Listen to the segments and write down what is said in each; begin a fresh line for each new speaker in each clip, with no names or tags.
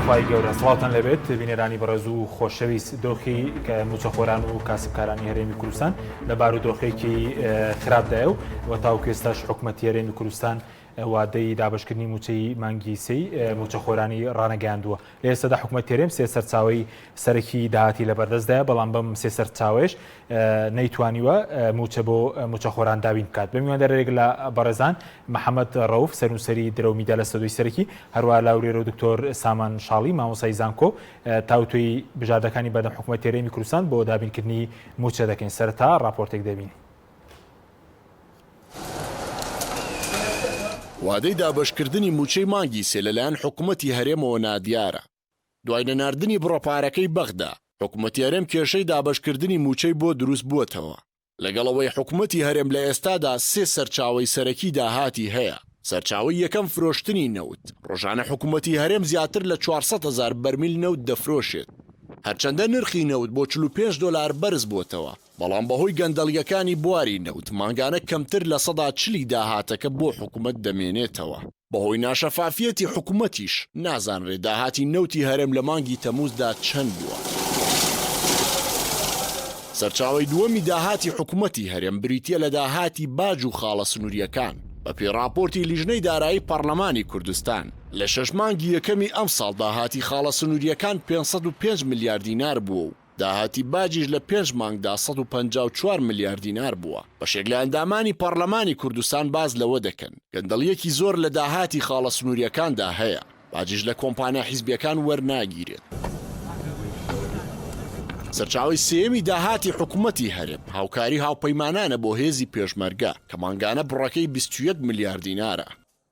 خی گەورە سڵاوتان لەبێت بینێرانی بەڕێز و خۆشەویست دۆخی کە موچەخۆران و کاسبکارانی هەرێمی کوردستان لە بارودۆخێکی خراپدایە و تاوکو ئێستاش حکوومەتی هەرێمی کوردستان وادەی دابشکردنی موچەی مانگی سەی موچەخۆرانی ڕانەگەاندووە. لە ئێستادا حکوومەت هەرێم سێ سەرچاوەی سەرەکی داهاتی لە بەردەستدایە، بەڵام بەم سێ سەرچاوێش نەیتوانیوە موچە بۆ موچەخۆران دابین بکات. بە میواندەرێک لە بەڕێزان محەممەد ڕەوف سەرنووسەری درەومیدا لە سەدۆی سەرەکی، هەروە لاورێرە و دکتۆر سامان شاڵی مامۆسای زانکۆ تاوتوی بژاردەکانی بەردەم حکوومەتی هەرێمی کوردستان بۆ دابینکردنی موچە دەکەین. سەرەتا راپۆرتێک دەبین.
وادەی دابشکردنی موچەی مانگی سێ لەلایەن حکوومەتی هەرێمەوە نادیارە. دوای نەناردنی بڕەپارەکەی بەغدا، حکوومەتی هەرێم کێشەی دابشکردنی موچەی بۆ دروست بووەتەوە. لەگەڵەوەی حکوومەتی هەرێم لە ئێستادا سێ سەرچاوەی سەرەکی داهاتی هەیە. سەرچاوی یەکەم فرۆشتنی نەوت. ڕۆژانە حکوومەتی هەرێم زیاتر لە 400,000 بەرمیل نەوت دەفرۆشێت. هەرچەندە نرخی نەوت بۆ 45 دلار بەرز بووتەوە، بەڵام بەهۆی گەندەڵیەکانی بواری نەوت مانگانە کەمتر لە 140 داهاتەکە بۆ حکوومەت دەمێنێتەوە. بەهۆی ناشەفافیەتی حکوومەتیش نازانرێت داهاتی نەوتی هەرێم لە مانگی تەمووزدا چەند بووە. سەرچاوی دووەمی داهاتی حکوومەتی هەرێم بریتیە لە داهاتی باج و خاڵە سنووریەکان. بە پێڕاپۆرتی لیژنەی دارایی پەرلەمانی کوردستان لە 6 مانگی یەکەمی ئەم ساڵ داهاتی خاڵە سنووریەکان 505 میلیارد دینار بووە و داهاتی باجیش لە 5 مانگدا 154 میلیارد دینار بووە. بەشێک لە ئەندامانی پەرلەمانی کوردستان باز لەوە دەکەن گەندەڵیەکی زۆر لە داهاتی خاڵە سنووریەکاندا هەیە، باجیش لە کۆمپانیا حیزبیەکان وەرناگیرێت. سەرچاوی سێمی داهاتی حکوومەتی هەرێم هاوکاری هاوپەیمانانە بۆ هێزی پێشمەرگە کە مانگانە بڕەکەی 21 میلیارد دینارە.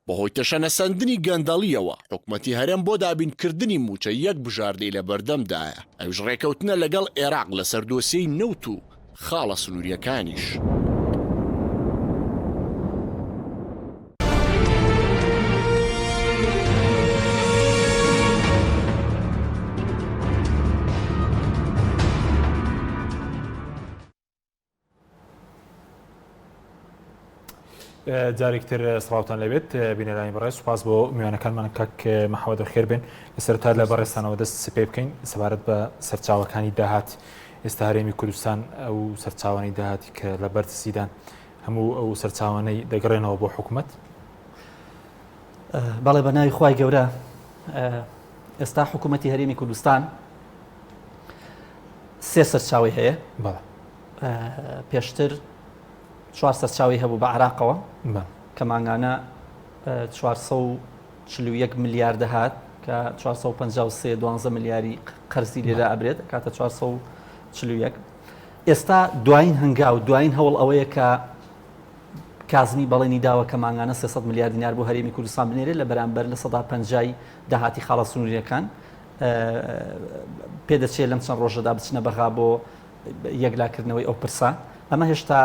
بەهۆی تەشەنەسەندنی گەندەڵیەوە حکوومەتی هەرێم بۆ دابینکردنی موچە یەک بژاردەی لە بەردەمدایە، ئەوش ڕێکەوتنە لەگەڵ عێراق لەسەر دۆسیەی نەوت و خاڵە سنووریەکانیش.
جارێکتر سڵاوتان لەبێت بینەرانی بەڕێز، سوپاس بۆ میوانەکانمان کاک مەحەممەد خێر بێن. لەسەرتا لە بەڕێستانەوە دەست سپێ بکەین سەبارەت بە سەرچاوەکانی داهات ئێستا هەرێمی کوردستان ئەو سەرچاوانی داهاتی کە لە بەردەستیدان هەموو ئەو سەرچاوانەی دەگەڕێنەوە بۆ حکوومەت.
بەڵێ بە ناوی خوای گەورە ئێستا حکوومەتی هەرێمی کوردستان سێ سەرچاوی هەیە. پێشتر 4 سەرچاوی هەبوو بە عێراقەوە کە مانگانە 441 میلیارد دەهات کە 453 میلیاری قەرزی لێرە ئەبرێت کاتە 441. ئێستا دوایین هەنگاو دوایین هەوڵ ئەوەیە کە کازمی بەڵێنی داوە کە مانگانە 300 میلیارد دینار بۆ هەرێمی کوردستان بنێرێت لە بەرامبەر لە 150 داهاتی خاڵە سنووریەکان. پێدەچێت لەم چەند ڕۆژەدا بچنە بەغا بۆ یەکلاکردنەوەی ئەو پرسە. ئەمە هێشتا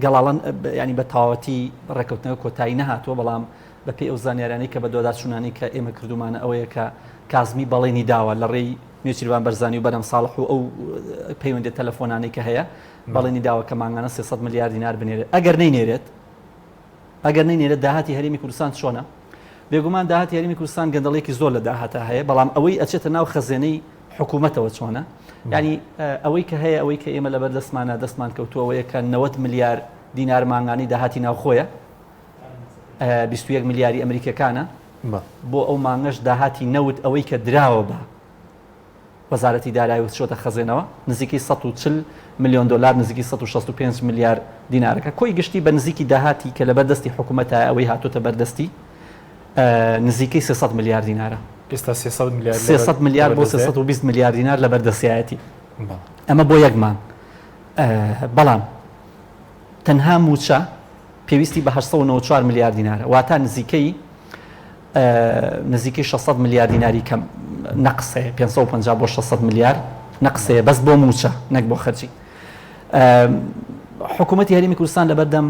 گەڵاڵەن ینی بە تەواوەتی ڕێکەوتنەوە کۆتایی نەهاتووە، بەڵام بە پێی ئەو زانیارانەی کە بە دۆداچوونانی کە ئێمە کردومانە ئەوەیە کە کازمی بەڵێنی داوە لە ڕێی میرچیروان بەرزانی و بەرەم ساڵح و ئەو پەیوەندی تەلەفۆنانەی کە هەیە بەڵێنی داوە کە مانگانە 300 میلیارد دینار بنێرێت. ئەگەر نەینێرێت داهاتی هەرێمی کوردستان چۆنە؟ بێگومان داهاتی هەرێمی کوردستان گەندەڵێکی زۆر لە داهاتە هەیە، بەڵام ئەوەی ئەچێتە ناو خەزێنەی حکوومەتەوە چۆنە؟ ینی ئەوەی کە هەیە ئەوەی کە ئێمە لەبەر دەستمانە دەستمان کەوتووەوەیە کە 90 میلیارد دینار مانگانی داهاتی ناوخۆیە، 21 میلیاری ئەمریکەکانە. بۆ ئەو مانگەش داهاتی نەوت ئەوەی کە دراوە بە وەزارەتی دارایی و چۆتە خەزێنەوە نزیکی 140 میلیۆن دلار، نزیکی 165 میلیارد دینارەکە. کۆی گشتی بە نزیکی داهاتی کە لە بەردەستی حکوومەتە ئەوەی هاتوتە بەردەستی نزیکی 300 میلیارد دینارە.
ئێستا
300 میلیارد بۆ 320 میلیارد دینار لە بەردەستیایەتی. ئەمە بۆ یەکمان. بەڵام تەنها موچە پێویستی بە 894 میلیارد دینارە، واتە نزیکی 600 میلیارد دیناری کەم نەقسەیە، 550 بۆ 600 میلیارد نەقسەیە بەس بۆ موچە نەک بۆ خەرجی. حکوومەتی هەرێمی کوردستان لەبەردەم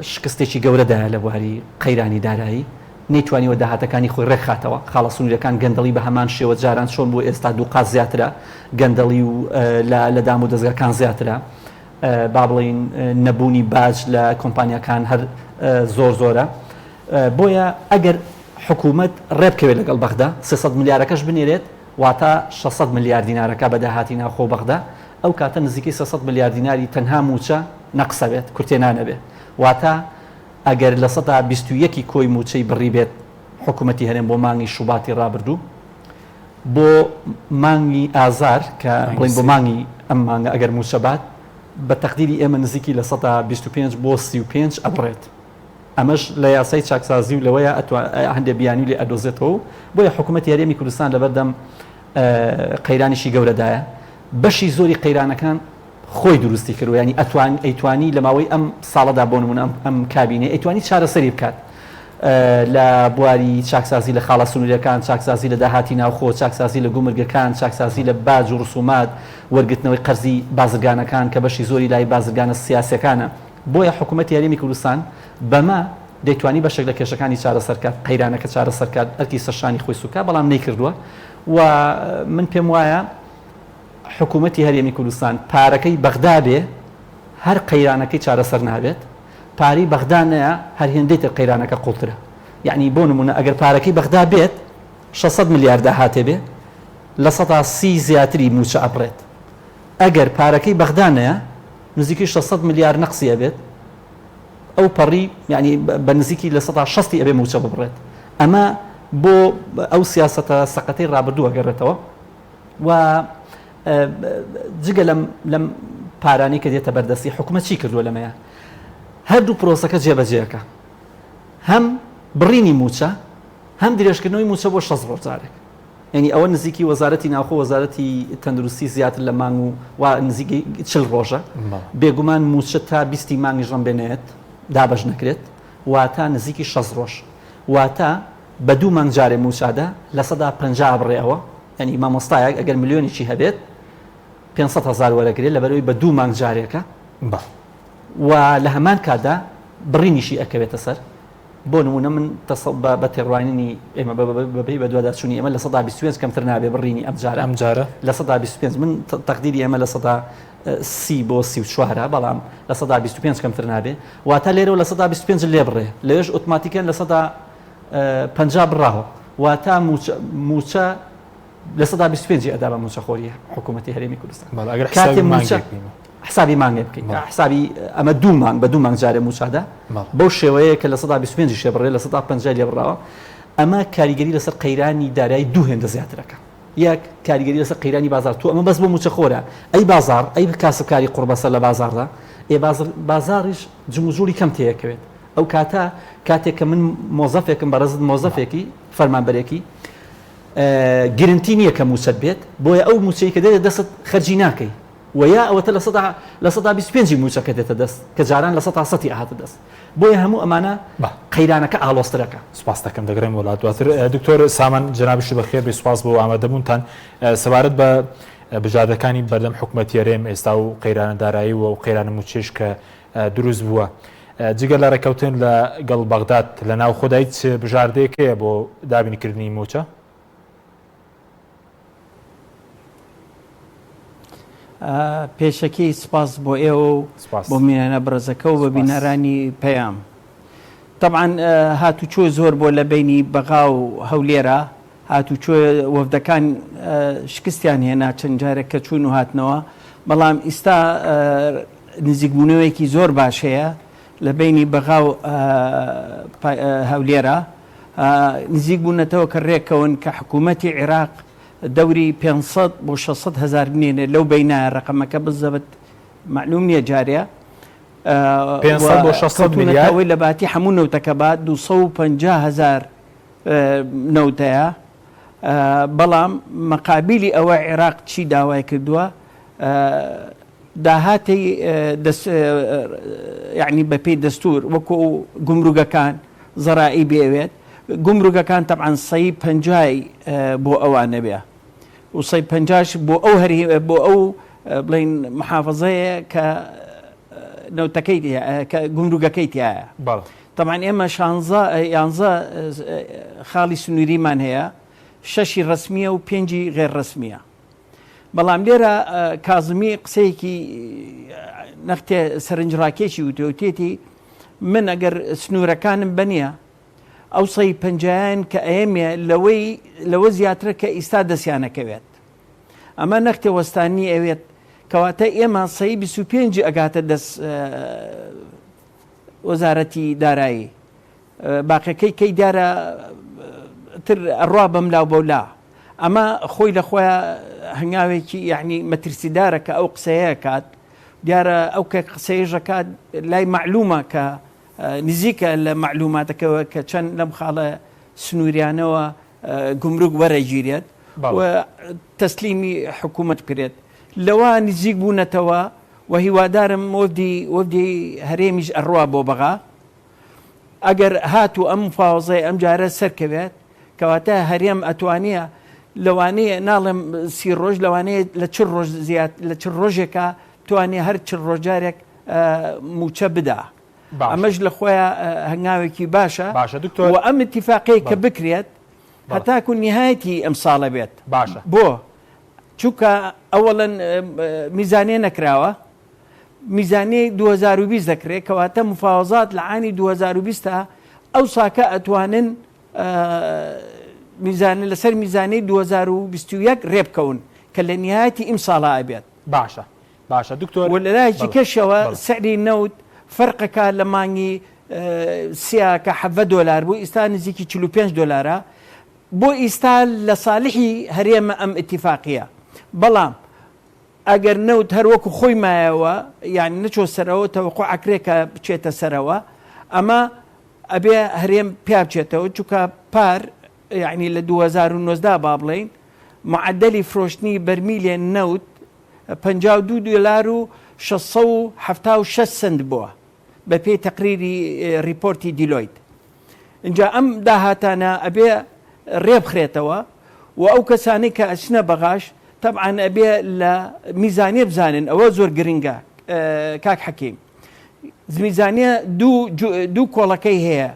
شکستێکی گەورەدایە لە بواری قەیرانی دارایی، نەیتوانیوە داهاتەکانی خۆی ڕێکخاتەوە. خاڵە سنووریەکان گەندەڵی بە هەمان شێوە جاران چۆن بۆ ئێستا دوو قات زیاترە، گەندەڵی و لە دام و دەستگاکان زیاترە، با بڵین نەبوونی باج لە کۆمپانیەکان هەر زۆرە. بۆیە ئەگەر حکوومەت ڕێبکەوێت لەگەڵ بەغدا 300 ملیارەکەش بنێرێت واتە 600 ملیار دینارەکە بەداهاتی ناوخۆ بەغدا ئەو کاتە نزیکەی 300 ملیار دیناری تەنها موچە نەقسەبێت کورتێنانەبێت واتە ئەگەر لە 121 کۆی موچەی بڕی بێت حکوومەتی هەرێم بۆ مانگی شوباتی ڕابردوو بۆ مانگی ئازار کە بڵین بۆ مانگی ئەم مانگە ئەگەر موچە بات بە تەقدیری ئێمە نزیکی لە 125 بۆ 35 ئەبڕێت ئەمەش لە یاسای چاکسازی و لەوەیە هەندێک بیانی لێ ئەدۆزێتەوە بۆیە حکوومەتی هەرێمی کوردستان لەبەردەم قەیرانیشی گەورەدایە بەشی زۆری قەیرانەکان خۆی دروستی کردو ینی ئەیتوانی لە ماوەی ئەم ساڵەدا بۆ نمونە ئەم کابینێ ئەیتوانی چارەسەری بکات لە بواری چاکسازی لە خاڵە سنووریەکان چاکسازی لە داهاتی ناوخۆ چاکسازی لە گومرگەکان چاکسازی لە باج و ڕسومات وەرگرتنەوەی قەرزی بازرگانەکان کە بەشی زۆری لای بازرگانە سیاسەکانە بۆیە حکوومەتی هەرێمی کوردستان بەمە دەیتوانی بەشێک لە کێشەکانی چارەسەرکات قەیرانەکە چارەسەرکات ئەرکی سەرشانی خۆی سوکا بەڵام نەیکردووە و من پێم وایە حکوومەتی هەرێمی کوردستان پارەکەی بەغدا بێ هەر قەیرانەکەی چارەسەر نابێت پارەی بەغدا نەیە هەر هێندەی تر قەیرانەکە قوڵترە یعنی بۆ نمونە ئەگەر پارەکەی بەغدا بێت 600 ملیار داهاتێ بێ لە 130 زیاتری موچە ئەبڕێت ئەگەر پارەکەی بەغدا نەیە نزیکی 600 ملیار نەقسی ئەبێت ئەو پەڕی ینی بە نزیکی لە 160 ئەبێ موچە ببڕێت ئەمە بۆ ئەو سیاسەتە سەقەتەی ڕابردووە گەڕێتەوە و جگە لەم پارانی کە دێتە بەردەستی حکوومەت چی کردووە لەمەیە هەردوو پرۆسەکە جێبەجێەکە هەم بڕینی موچە هەم درێژکردنەوەی موچە بۆ 6 ڕۆژارێک ینی ئەوە نزیکی وەزارەتی ناوخۆ وەزارەتی تەندروستی زیاتر لە مانگ و نزیکی 40 ڕۆژە بێگومان موچە تا 20 مانگی ژەم بێنێت دابەش نەکرێت واتە نزیکی 6 ڕۆژ واتە بە 2 مانگ جارێ موچادە لە 150 بڕێەوە ینی مامۆستایەک ئەگەر ملیۆنێکی هەبێت 500,000 وەرەگرێت لەبەرەوەی بە 2 مانگ جارێکە و لە هەمان کاتدا بڕینیشی ئەکەوێتە سەر بۆ نمونە من بە تێڕوانینی ئێمە بەبێ بە دوواداچوونی ئێمە لە 125 کەمتر نابێ بڕینی ئەم جارە لە 125 من تەقدیری ئێمە لە 130 بۆ 34 بەڵام لە 125 کەمتر نابێ واتە لێرەوە لە 125 لێ بڕێ لەوێژ ئۆتۆماتیکەن لە 150 بڕاوە واتە موچە لە 125 ئەدا بە موچەخۆری حکوومەتی هەرێمی کوردستان حسابی مانگێ بکەین حسابی ئەمە 2 مانگ بە 2 مانگ جارێ موچادا بەو شێوەیە کە لە 125 شێبڕێ لە 150 لێ بڕاوە ئەمە کاریگەری لەسەر قەیرانی دارایی 2 هێندە زیاترەکە یەک کاریگەری لەسەر قەیرانی بازار تو ئەمە بەس بۆ موچەخۆرە ئەی بازار ئەی کاسبکاری قوربەسەر لە بازاردا بازاریش جموزوری کەم تەیەکەوێت ئەو کاتێک کە من مۆزەفێکم بەڕێزت مۆزەفێکی فەرمانبەرێکی گرنتی نییە کە موچەت بێت بۆیە ئەو موچەی کە دێت دەست خەرجی ناکەی ویا ئەوەتە لە 125 موچەکە دێتە دەست کە جاران لە 100 ئاهاتە دەست بۆیە هەموو ئەمانە قەیرانەکە ئالۆسترەکە سوپاس دەکەم دەگرێم وڵات دواتر دکتۆر سامان جنابشی بەخێر بێ سوپاس بۆ ئامادەبوونتان سەبارەت بە بژاردەکانی بەردەم حکوومەتی هەرێم ئێستا و قەیرانە دارایی و قەیرانە موچێش کە دروست بووە جگە لە ڕێکەوتن لە گەڵ بەغداد لە ناو خۆدای بژاردەیەکەیە بۆ دابینکردنی موچە
پێشەکەی سپاس بۆ ئێوە و بۆ میێنە بەڕێزەکە و بە بینەرانی پەیام طبعاً هاتوچۆ زۆر بۆ لە بینی بەغا و هەولێرە هاتوچۆ وەفدەکان شکستیان هێنا چەند جارێک کە چوون و هاتنەوە بەڵام ئێستا نزیکبوونەوەیەکی زۆر باش هەیە لە بینی بەغا و هەولێرە نزیک بوونەتەوە کە ڕێکەون کە حکوومەتی عێراق دەوری 500 بۆ 600 هزار بنێنێ لەو بینایە ڕقەمەکە بزەبت معلوم نییە جارێ
500 بۆ 600 میلیارد
لە باتی هەموو نەوتەکە بعد 250 هزار نەوتەیە بەڵام مەقابلی ئەوە عێراق چی داوای کردووە داهاتی یعنی بەپێی دەستور وەکو گومرگەکان زەرائی بێوێت گومرگەکان تەبعاً 150 بۆ ئەوانە بێ و 150 بۆ ئەو هەری بۆ ئەو بڵین محافظەیە کە نەوتەکەی کە گومرگەکەی تایە طبعاً ئێمە 11 خاڵی سنووریمان هەیە 6 ڕسمیە و 5 غێر ڕسمیە بەڵام لێرە کازمی قسەیەکی نەختێ سەرنجڕاکێکی وتێتی من ئەگەر سنوورەکانم بەنیە ئەو سەی پەنجایان کە ئەمێ لەوە زیاترە کە ئیستا دەستیانەکەوێت ئەمە نەختێ وەستانی ئەوێت کەواتە ئێمە سەی 25 ئەگاتە دەست وەزارەتی دارایی باقیەکەی کەی دیارە تر ئەڕوا بەم لاو بەولا ئەمە خۆی لە خۆیان هەنگاوێکی یعنی مەترسیدارە کە ئەو قسەیە کات دیارە ئەو کە قسەیەژەکات لای معلومە کە نزیکە لە معلوماتەکەەوە کە چەند لەم خاڵە سنووریانەوە گمرک وەرەگیرێت و تەسلیمی حکوومەت کرێت لەوە نزیک بوونەتەوە و هیوادارم وەفدی هەرێمیش ئەڕوا بۆ بەغا ئەگەر هاتوو ئەم مفاوەزەی ئەم جارە سەرکەوێت کەواتە هەرێم ئەتوانیە لەوانەیە ناڵێم 30 ڕۆژ لەوانەیە لە چ ڕۆژ زیات لە چ ڕۆژێکە توانێ هەر چ ڕۆژارێک موچە بدا ئەمەش لە خۆیان هەنگاوێکی باشە و ئەم اتفاقی کە بکرێت هەتاکو نهایەتی ئەم ساڵە بێت
باشە
بۆ چونکە ئەوەڵەن میزانێ نەکراوە میزانەی 2020 دەکرێت کەواتە مفاوەزات لە عانی 2020 ئەو ساکە ئەتوانن میزانە لەسەر میزانەی 2021 ڕێبکەون کە لە نهایەتی ئیم ساڵە ئەبێت
باشە دکتۆر
و لەلایەکی کەشەوە سعری نەوت فەرقەکە لە مانگی سیا کە $7 بوو ئیستا نزیکی $45 بۆ ئیستا لە ساڵحی هەرێمە ئەم اتفاقیە بەڵام ئەگەر نەوت هەروەکو خۆی مایەوە یعنی نەچۆ سەرەوە تەوەقع ئەکرێکە بچێتە سەرەوە ئەمە ئەبێ هەرێم پیا بچێتەوە چونکە پار یعنی لە 2019 با بڵێین معدلی فرۆشتنی بەرمیلێن نەوت $52.76 بووە بە پێی تەقریری ریپۆرتی دیلۆیت اینجا ئەم داهاتانە ئەبێ ڕێبخرێتەوە و ئەو کەسانی کە ئەچنە بەغاش طبعاً ئەبێ لە میزانێ بزانن ئەوە زۆر گرنگە کاک حەکیم میزانێ دوو کۆڵەکەی هەیە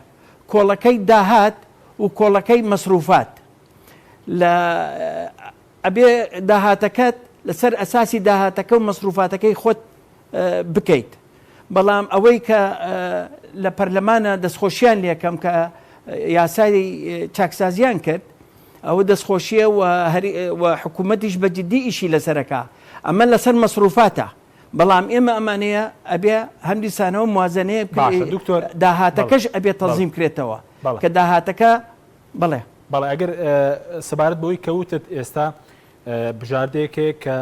کۆڵەکەی داهات و کۆڵەکەی مەسروفات لە ئەبێ داهاتەکەت لەسەر ئەساسی داهاتەکە و مەسروفاتەکەی خۆت بکەیت بەڵام ئەوەی کە لە پەرلەمانە دەستخۆشیان لێکەم کە یاسای چاکسازیان کرد ئەوە دەستخۆشیە و حکوومەتیش بەجددی ئیشی لەسەرەکە ئەمە لەسەر مەسروفاتە بەڵام ئێمە ئەمانەیە ئەبێ هەم دیسانەوە موازنەیە داهاتەکەش ئەبێ تەنظیم کرێتەوە کە داهاتەکە بڵێ
ئەگەر سەبارەت بەوەی کەوتت ئێستا بژاردەیەکێک کە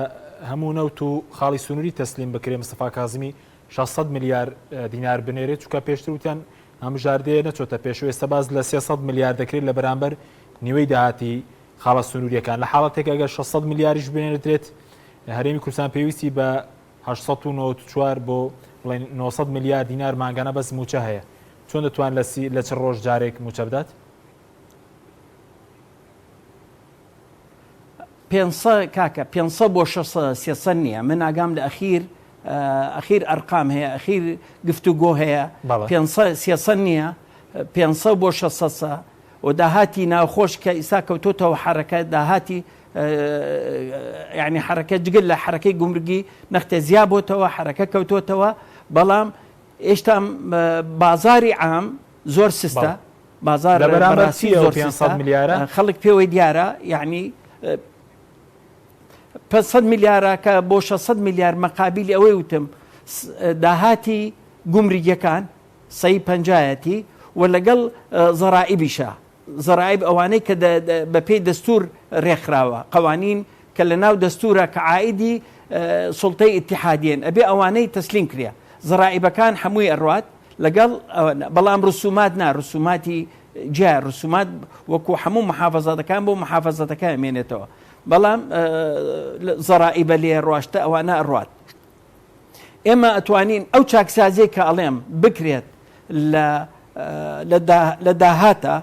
هەموو نەوت و خاڵی سنووری تەسلیم بکرێ مستەفا کازمی 600 میلیارد دینار بنێرێت چونکە پێشتر وتیان ئەم بژاردەیە نەچۆتە پێشوە ئێستا باز لە 300 میلیارد دەکرێت لە بەرامبەر نیوەی داهاتی خاڵە سنووریەکان لە حاڵەتێک ئەگەر 600 میلیاریش بنێرێت هەرێمی کوردستان پێویستی بە 894 بۆ 900 میلیارد دینار ماگانە بەس موچە هەیە چۆن دەتوان لە چ ڕۆژ جارێک موچە بدات؟
500 کاکە 500 بۆ 600 نییە من ئاگام لە ئەخیر ئەرقام هەیە ئەخیر گفتوگۆ هەیە 500 نییە 500 بۆ 600 و داهاتی ناوخۆش کە ئیسا کەوتۆتەوە حرەکە داهاتی یعنی حرەکە جگل لە حرەکەی گومرگی نەختە زیا بۆتەوە حرەکە کەوتۆتەوە بەڵام ئێشتا بازاری عام زۆر سستە بازار بەراسی زۆر 500 میلیارە خەڵک پێوەی دیارە یعنی 500 میلیارە کە بۆ 600 میلیارد مەقابلی ئەوەی وتم داهاتی گومرگیەکان 150 و لەگەڵ زەرائیبیشە زەرائیب ئەوانەی کە بە پێی دەستور ڕێکخراوە قوانین کە لە ناو دەستورە کە عائیدی سوڵتەی ئیتیحادیەن ئەبێ ئەوانەی تەسلیم کرێ زەرائیبەکان هەمووی ئەڕوات لەگەڵ بەڵام ڕسومات ڕسوماتی جا ڕسومات وەکو هەموو محافەزەتەکان بۆ محافەزەتەکە ئەمێنێتەوە بەڵام زەرائیبە لێ ڕۆشتە ئەوانە ئەڕوات ئێمە ئەتوانین ئەو چاکسازیە کە ئەڵێم بکرێت لە داهاتە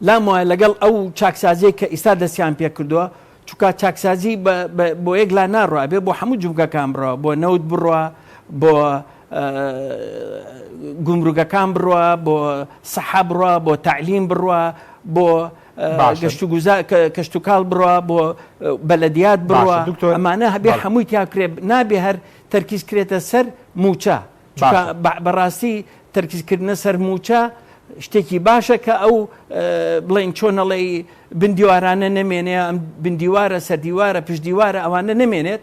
لام وایە لەگەڵ ئەو چاکسازیە کە ئیستا دەستیان پێ کردووە چونکە چاکسازی بۆ یەک لا ناڕوە بێ بۆ هەموو جومگەکان بڕوە بۆ نەوت بڕوە بۆ گومرگەکان بڕوە بۆ سەحا بڕوە بۆ تعلیم بڕوە بۆ کەشتوکاڵ بڕوە بۆ بەلەدیات بڕوە ئەمانە هەبێ هەمووی تیاکرێ نابێ هەر تەرکیز کرێتە سەر موچە بەڕاستی تەرکیزکردنە سەر موچە شتێکی باشە کە ئەو بڵین چۆنەڵێ بندیوارانە نەمێنێ ئەم بندیوارە سەردیوارە پشتیوارە ئەوانە نەمێنێت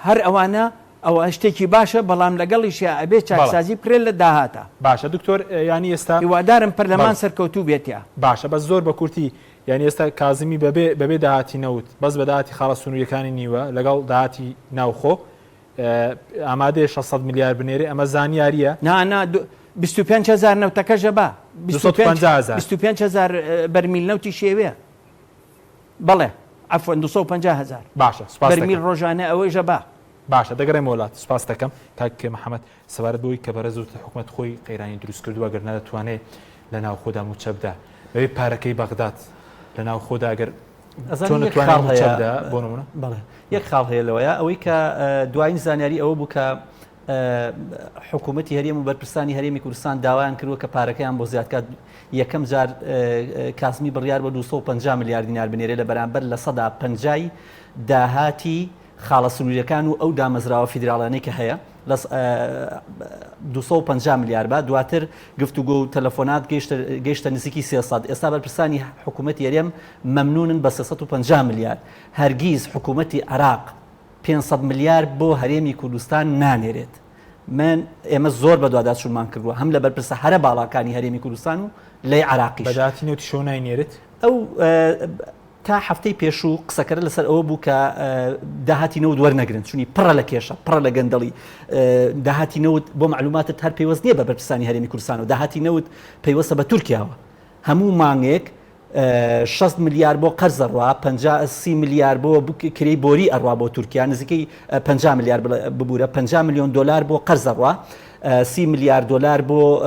هەر ئەوانە ئەوە شتێکی باشە بەڵام لەگەڵیشە ئەبێ چاکسازی پرێ لە داهاتە
باشە دکتۆر ینی ئێستا
هیوادارم پەرلەمان سەرکەوتوو بێتە
باشە بەس زۆر بە کورتی یعنی ئێستا کازمی بەبێ داهاتی نەوت بەس بە داهاتی خاڵە سنووریەکانی نیوە لەگەڵ داهاتی ناوخۆ ئامادەیە 600 میلیارد بنێرێ ئەمە زانیاریە
25,000 نەوتەکەژە بە
25,000
بەرمیل نەوتی شێوەیە بەڵێ عفوەن 250,000
باشە
بەرمیل ڕۆژانە ئەوەیژە بە
باشە دەگەڕێم وڵات سپاس دەکەم کاک محەممەد سەبارەت بۆی کە بەرەز و حکوومەت خۆی قەیرانی دروست کردووە گەر نەدەتوانێت لە ناو خۆدا موچە بدە بەوێ پارەکەی بەغداد لە ناو خۆدا ئەگەر بۆ نمونە
بەڵێ یەک خاڵ هەیە لەوەیە ئەوەی کە دوایین زانیاری ئەوە بوو کە حکوومەتی هەرێم و بەرپرسانی هەرێمی کوردستان داوایان کردووە کە پارەکەیان بۆ زیادکات یەکەم جار کاسمی بڕیار بە 250 میلیارد دینار بنێرێ لە بەرامبەر لە 150 داهاتی خاڵە سنووریەکان و ئەو دامەزراوە فیدراڵانەی کە هەیە 250 میلیارد بە دواتر گفتوگۆ و تەلەفۆنات گەیشتە نزیکی 300 ئێستا بەرپرسانی حکوومەتی هەرێم مەمنونن بە 350 میلیارد هەرگیز حکوومەتی عراق 500 میلیارد بۆ هەرێمی کوردستان نانێرێت من ئێمە زۆر بە دوواداچوونمان کردووە هەم لە بەرپرسە هەرە باڵاکانی هەرێمی کوردستان و لای عراقیش
بەداتی نێوتی شۆ ناینێرێت
ئەو تا هەفتەی پێشوو قسەکەرە لەسەر ئەوە بوو کە داهاتی نەوت وەرنەگرن چونی پڕە لە کێشە پڕە لە گەندەڵی داهاتی نەوت بۆ معلوماتت هەر پێوەست نییە بە بەرپرسانی هەرێمی کوردستان و داهاتی نەوت پەیوەستە بە تورکیاوە هەموو مانگێک 6 میلیارد بۆ قەرز ئەڕوا 50 میلیارد بۆ کرێی بۆری ئەڕوا بۆ تورکیا نزیکەی 50 میلیارد ببوورە 50 میلیۆن دلار بۆ قەرز ئەڕوا 30 میلیارد دلار بۆ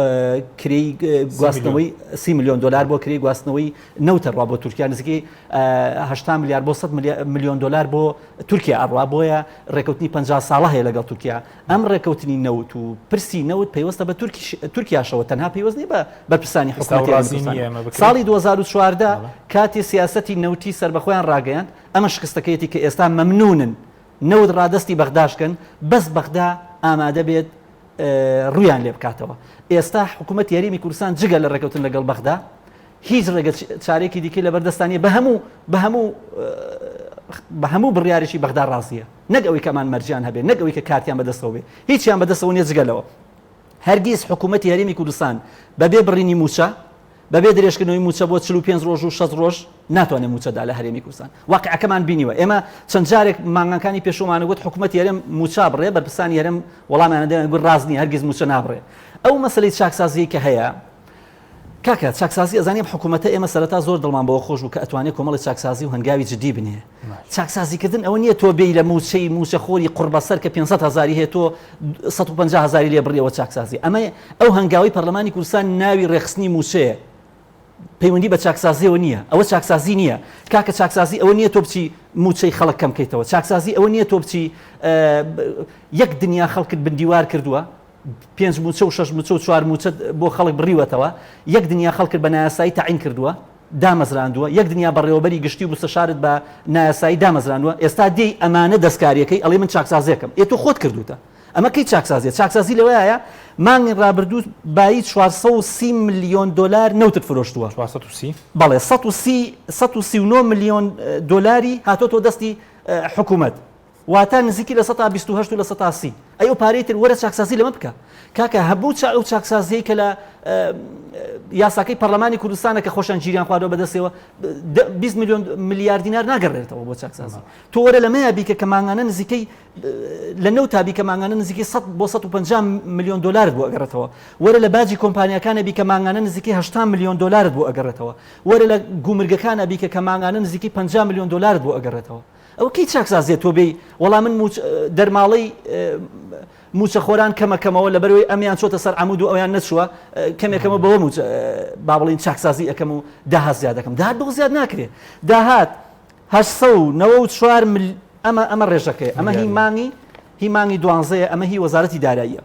کرێی گواستنەوەی 30 میلیۆن دلار بۆ کرێی گواستنەوەی نەوتەڕوا بۆ تورکیا نزیکەی 80 میلیارد بۆ 100 میلیۆن دلار بۆ تورکیا ئەڕوا بۆیە ڕێکەوتنی 50 ساڵە هەیە لەگەڵ تورکیا ئەم ڕێکەوتنی نەوت و پرسی نەوت پێوەستە بە تورکیاشەوە تەنها پێوەست نیە بە بەرپرسانی حکوومەتی ساڵی 2014 کاتی سیاسەتی نەوتی سربەخۆیان ڕاگەیاند ئەمە شکستەکەیەتی کە ئێستا مەمنونن نەوت ڕادستی بەغداشکن بەس بەغدا ئامادە بێت ڕویان لێ بکاتەوە ئێستا حکوومەت یاریمی کوردستان جگە لە ڕێکەوتن لەگەڵ بەغدا هیچ ڕێگە چارێکی دیکەی لە بەردەستانیە بە هەموو بڕیارێکی بەغدا ڕاستیە نەک ئەوەی کەمان مەرجیان هەبێت نەک ئەوەی کە کاتیان بەدەستەوە بێ هیچیان بەدەستەوە نیە جگەلەوە هەرگیز حکوومەتی یاریمی کوردستان بەبێ بڕینی موچە بەبێ درێژکردنەوەی موچە بۆ 45 ڕۆژ و 6 ڕۆژ ناتوانێت موچەدا لە هەرێمی کوردستان واقعەکەمان بینیوە ئێمە چەند جارێک مانگەکانی پێشومان گوت حکوومەت یارم موچە بڕێ بەرپرسانی یارم وەڵامیان دەیان گوت ڕاست نییە هەرگیز موچە نابڕێ ئەو مەسەلەی چاکسازی کە هەیە کاکە چاکسازی ئەزانیم حکوومەتە ئێمە سەرەتا زۆر دڵمان بەوە خۆش بوو کە ئەتوانێت کۆمەڵی چاکسازی و هەنگاوی جدی بنێ چاکسازیکردن ئەوە نییە تۆ بێی لە موچەخۆری قوربەسەر کە 500,000 هەیە تۆ 150,000 لێ بڕیەوە چاکسازی ئەمە ئەو هەنگاوی پەرلەمانی کوردستان ناوی ڕێخستنی موچەیە پەیوەندی بە چاکسازیەوە نییە ئەوە چاکسازی نییە کاکە چاکسازی ئەوە نییە تۆ بچی موچەی خەڵک کەم بکەیتەوە چاکسازی ئەوە نییە تۆ بچی یەک دنیا خەڵکت بندیوار کردووە 5 موچە و 6 موچە و 4 موچە بۆ خەڵک بڕیوەتەوە یەک دنیا خەڵکت بە نایاسایی تەعین کردووە دامەزراندووە یەک دنیا بەڕێوەبەری گشتی و مستەشارت بە نایاسایی دامەزراندووە ئێستا دێی ئەمانە دەستکاریەکەی ئەڵێ من چاکسازیەکەم تۆ خۆت کردوتە ئەمە کەی چاکسازی لەوەیە مانگی ڕابردوو بایی 430 میلیۆن دلار نەوتت فرۆشتووە
430
بەڵێ 139 میلیۆن دلاری هاتۆتۆ دەستی حکوومەت واتە نزیکی لە 128 و لە 130 ئەو پارەی تر وەرە چاکسازی لەمە بکە کاکە هەبوو ئەو چاکسازیەی کە لە یاساکەی پەرلەمانی کوردستانە کە خۆشان گیریان خواردەوە بەدەستەوە 20 میلیۆن میلیارد دینار ناگەڕێتەوە بۆ چاکسازی تۆ وەرە لەمەیە بیکە کە مانگانە نزیکەی لە نەو تابی کە مانگانە نزیکەی 100 بۆ 150 میلیۆن دلارت بۆ ئەگەڕێتەوە وەرە لە باجی کۆمپانیەکانە بیکە مانگانە نزیکەی 80 میلیۆن دلارت بۆ ئەگەڕێتەوە وەرە لە گومرگەکانە بیکە کە مانگانە نزیکەی 50 میلیۆن دلارت بۆ ئەگەڕێتەوە ئەو کەی چاکسازیە تۆ بێی وەڵام من دەرماڵەی موچە خۆران کەمەکەمەوە لە بەرەوەی ئەمیان چۆتە سەر عمود و ئەویان نەچووە کەمێکەمە بەوە با بڵین چاکسازی ئەەکەم و داهات زیاد دەکەم داهات بۆ زیاد ناکرێت داهات 894 ئەمە ڕێژەکەی ئەمە هی مانگی 12 ئەمە هی وەزارەتی داراییە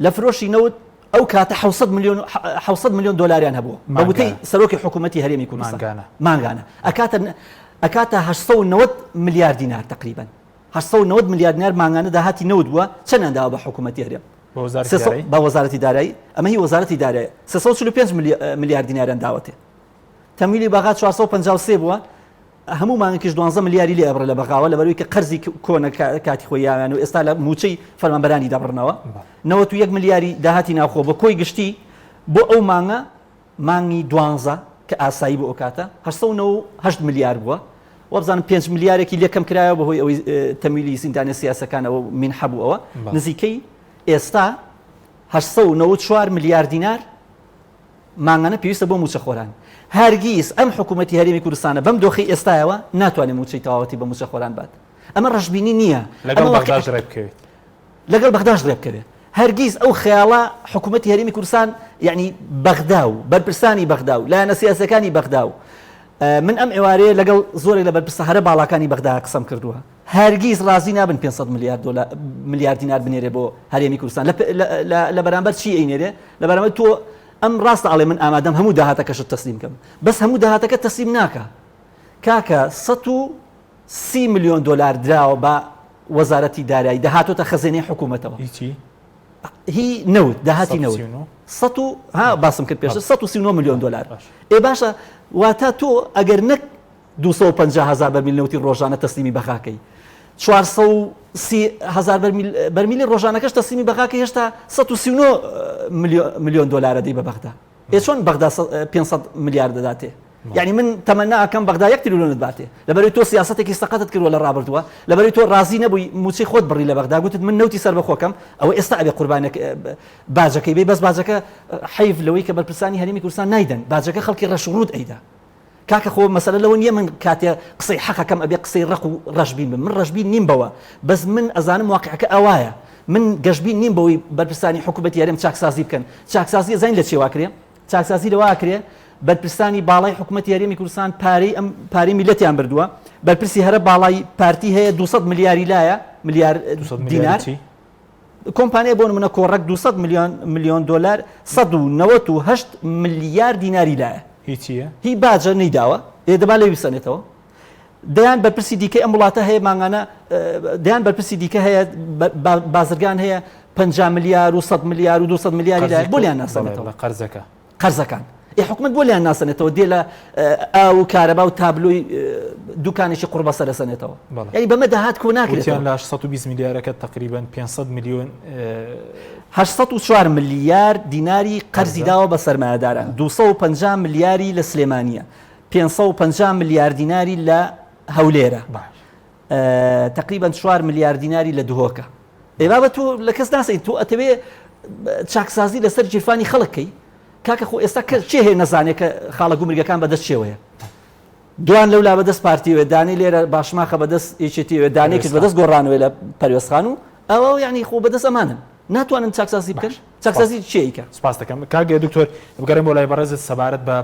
لە فرۆشی نەوت ئەو کاتە 600 میلیۆن دلاریان هەبووە بەگوتەی سەرۆکی حکوومەتی هەرێمی کوردستان مانگانە ئەکاتە 890 میلیارد دینار تقریبا 890 میلیارد دینار مانگانە داهاتی نەوت بووە چەندان داوە بە حکوومەتی هەرێم بە وەزارەتی دارایی ئەمە هی وەزارەتی دارایی 345 ملیار دیناریان داوەتێ تەمویلی باغا 453 بووە هەموو مانگێکیش 12 ملیاری لێ ئەبڕێ لە بەغاوە لەبەرەوەی کە قەرزی کۆنە کاتی خۆیان و ئێستا لە موچەی فەرمانبەرانی دەبڕنەوە 91 ملیاری داهاتی ناوخۆ بە کۆی گشتی بۆ ئەو مانگی 12 کە ئاسایی بۆ ئەو کاتە 8 ملیار بووە وەبزانم 5 ملیارێکی لێکەم کرایەوە بەهۆی ئەوەی تەمویلی زیندانە سیاسەکانەوە من هەبووەوە نزیکەی ئێستا 894 ملیار دینار مانگانە پێویستە بۆ موچەخۆران هەرگیز ئەم حکوومەتی هەرێمی کوردستانە بەم دۆخی ئێستایەوە ناتوانێت موچەی تەواوەتی بە موچەخۆران بات ئەمە ڕەشبینی نییە لەگەڵ بەغداش ڕێ بکەوێت هەرگیز ئەو خەیاڵە حکوومەتی هەرێمی کوردستان یعنی بەغدا و بەرپرسانی بەغدا و لایەنە سیاسەکانی بەغدا و من ئەم ئێوارەیە لەگەڵ زۆرێک لە بەرپرسە هەرە باڵاکانی بەغدا قسەم کردووە هەرگیز ڕازی نابن 500 ملیار دینار بنێرێ بۆ هەرێمی کوردستان لە بەرامبەر چی ئەینێرێ لە بەرامبەر تۆ ئەم ڕاستە ئاڵێ من ئامادەم هەموو داهاتەکەشت تەسلیم کەم بەس هەموو داهاتەکە تەسلیم ناکە کاکە 130 ملیۆن دلار دراوە بە وەزارەتی دارایی دەهاتۆتە خەزێنەی حکوومەتەوە هی نەوت داهاتی نەوت باسم کرد پێش 139 ملیۆن دلار ئێ باشە واتە تۆ ئەگەر نەک 250,000 بەرمیل نەوتی ڕۆژانە تەسلیمی بەخاکەی 430,000 بەرمیلی ڕۆژانەکەش تەسلیمی بەخاکە هێشتا 139 ملیۆن دلارە دەی بە بەغدا چۆن بەغدا 500 ملیار دەداتێ یعنی من تەمەنا ئەکەم بەغدا 1 تریلیۆنت باتێ لەبەرەوەی تۆ سیاسەتێکی سەقەتت کردووە لە ڕابردووە لەبەرەوەی تۆ ڕازی نەبووی موچەی خۆت بڕی لە بەغدا گوتت من نەوتی سەر بەخۆکەم ئەوە ئێستا ئەبێ قوربانێک باجەکەی بێ بەس باجەکە حەیف لەوەی کە بەرپرسانی هەرێمی کوردستان نایدەن باجەکە خەڵکی ڕەشڕوود ئەیدا کاکە خۆ مەسەلە لەوە نییە من کاتێ قسەی حەقەکەم ئەبێ قسەی ڕق و ڕەشبین بم من ڕەشبین نیم بەوە بەس من ئەزانم واقعەکە ئەوایە من گەشتبین نیم بەوەی بەرپرسانی حکوومەتی هەرێم چاکسازی بکەن چاکسازی زین لە چێوا کرێ چاکسازی لەوە کرێ بەرپرسانی باڵای حکوومەتی هەرێمی کوردستان پارەی میلەتیان بردووە بەرپرسی هەرە باڵای پارتی هەیە 200 ملیاری لایە ملیار دینار کۆمپانیا بۆ نمونە کۆڕەک 200 ملیۆن دلار 198 ملیار دیناری لایە هی باجە نەیداوە دەبا لە ویسەنێتەوە دەیان بەرپرسی دیکەی ئەم وڵاتە هەیە ماگانە دەیان بەرپرسی دیکە هەیە بازرگان هەیە 50 ملیار و 100 ملیار و 200 ملیاری لایە بۆ لیان ناسەنێتەوە قەرزەکان حکومت بۆ لیان ناسەنێتەوە دێ لە ئاو کارەبا و تابلۆی دوکانێکی قوربە سەرەسەنێتەوە یعنی بەمە داهات کۆ ناکرێتیان
لە 620 میلیارەکە تقریبا 500 میلیۆن
804 ملیار دیناری قەرزی داوە بە سەرمایەداران 250 ملیاری لە سلێمانیە 550 ملیار دیناری لە هەولێرە تقریبا 4 ملیار دیناری لە دهۆکە ئێبا تۆ لە کەس ناسەی تۆ ئەتەوێ چاکسازی لەسەر جیرفانی خەڵکەی کاکە خۆ ئێستا چێ هەیە نەزانێت کە خاڵە گومرگەکان بەدەست چێوەیە دوان لەولا بەدەست پارتیوێ دانی لێرە باشماخە بەدەست یەکێتیوێ دانێکش بەدەست گۆڕانەوەی لە پەروێزخان و ئەوە یعنی خۆ بەدەست ئەمانن ناتوانن چاکسازی بکەن چاکسازی چیکە
سپاس دەکەم کاگە دکتۆر بگەڕێم بۆ لای بەڕێزت سەبارەت بە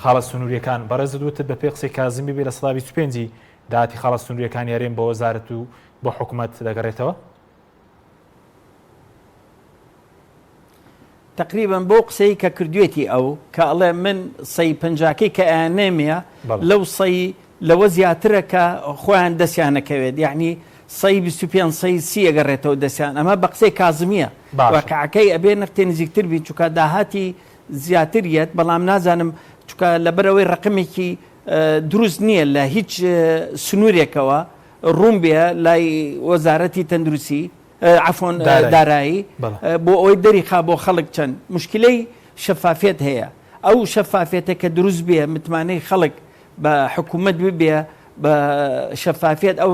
خاڵە سنووریەکان بەڕێزت وتت بە پێی قسەی کازمی بێ لە سەدا 25 داهاتی خاڵە سنووریەکانی هەرێم بۆ وەزارەت و بۆ حکوومەت دەگەڕێتەوە
تقریبا بۆ قسەی کە کردوێتی ئەو کە ئەڵێ من سەی پەنجاکەی کە ئەیانێمە لەو سەی لەوە زیاترە کە خۆیان دەستیانەکەوێت یعنی سەی 25 سەی 30 ئەگەڕێتەوە دەستیان ئەمە بە قسەی کازمیە واقعەکەی ئەبێ نەختێ نزیکتر بین چونکە داهاتی زیاتریەت بەڵام نازانم چونکە لەبەرەوەی ڕقمێکی دروست نییە لە هیچ سنوورێکەوە ڕوون بێ لای وەزارەتی تەندروستی عفۆن دارایی بۆ ئەوەی دەریخا بۆ خەڵک چەند مشکلەی شەفافێت هەیە ئەو شەفافێتە کە دروست بێ متمانەی خەڵک بە حکوومەت ببێ بە شەفافێت ئەو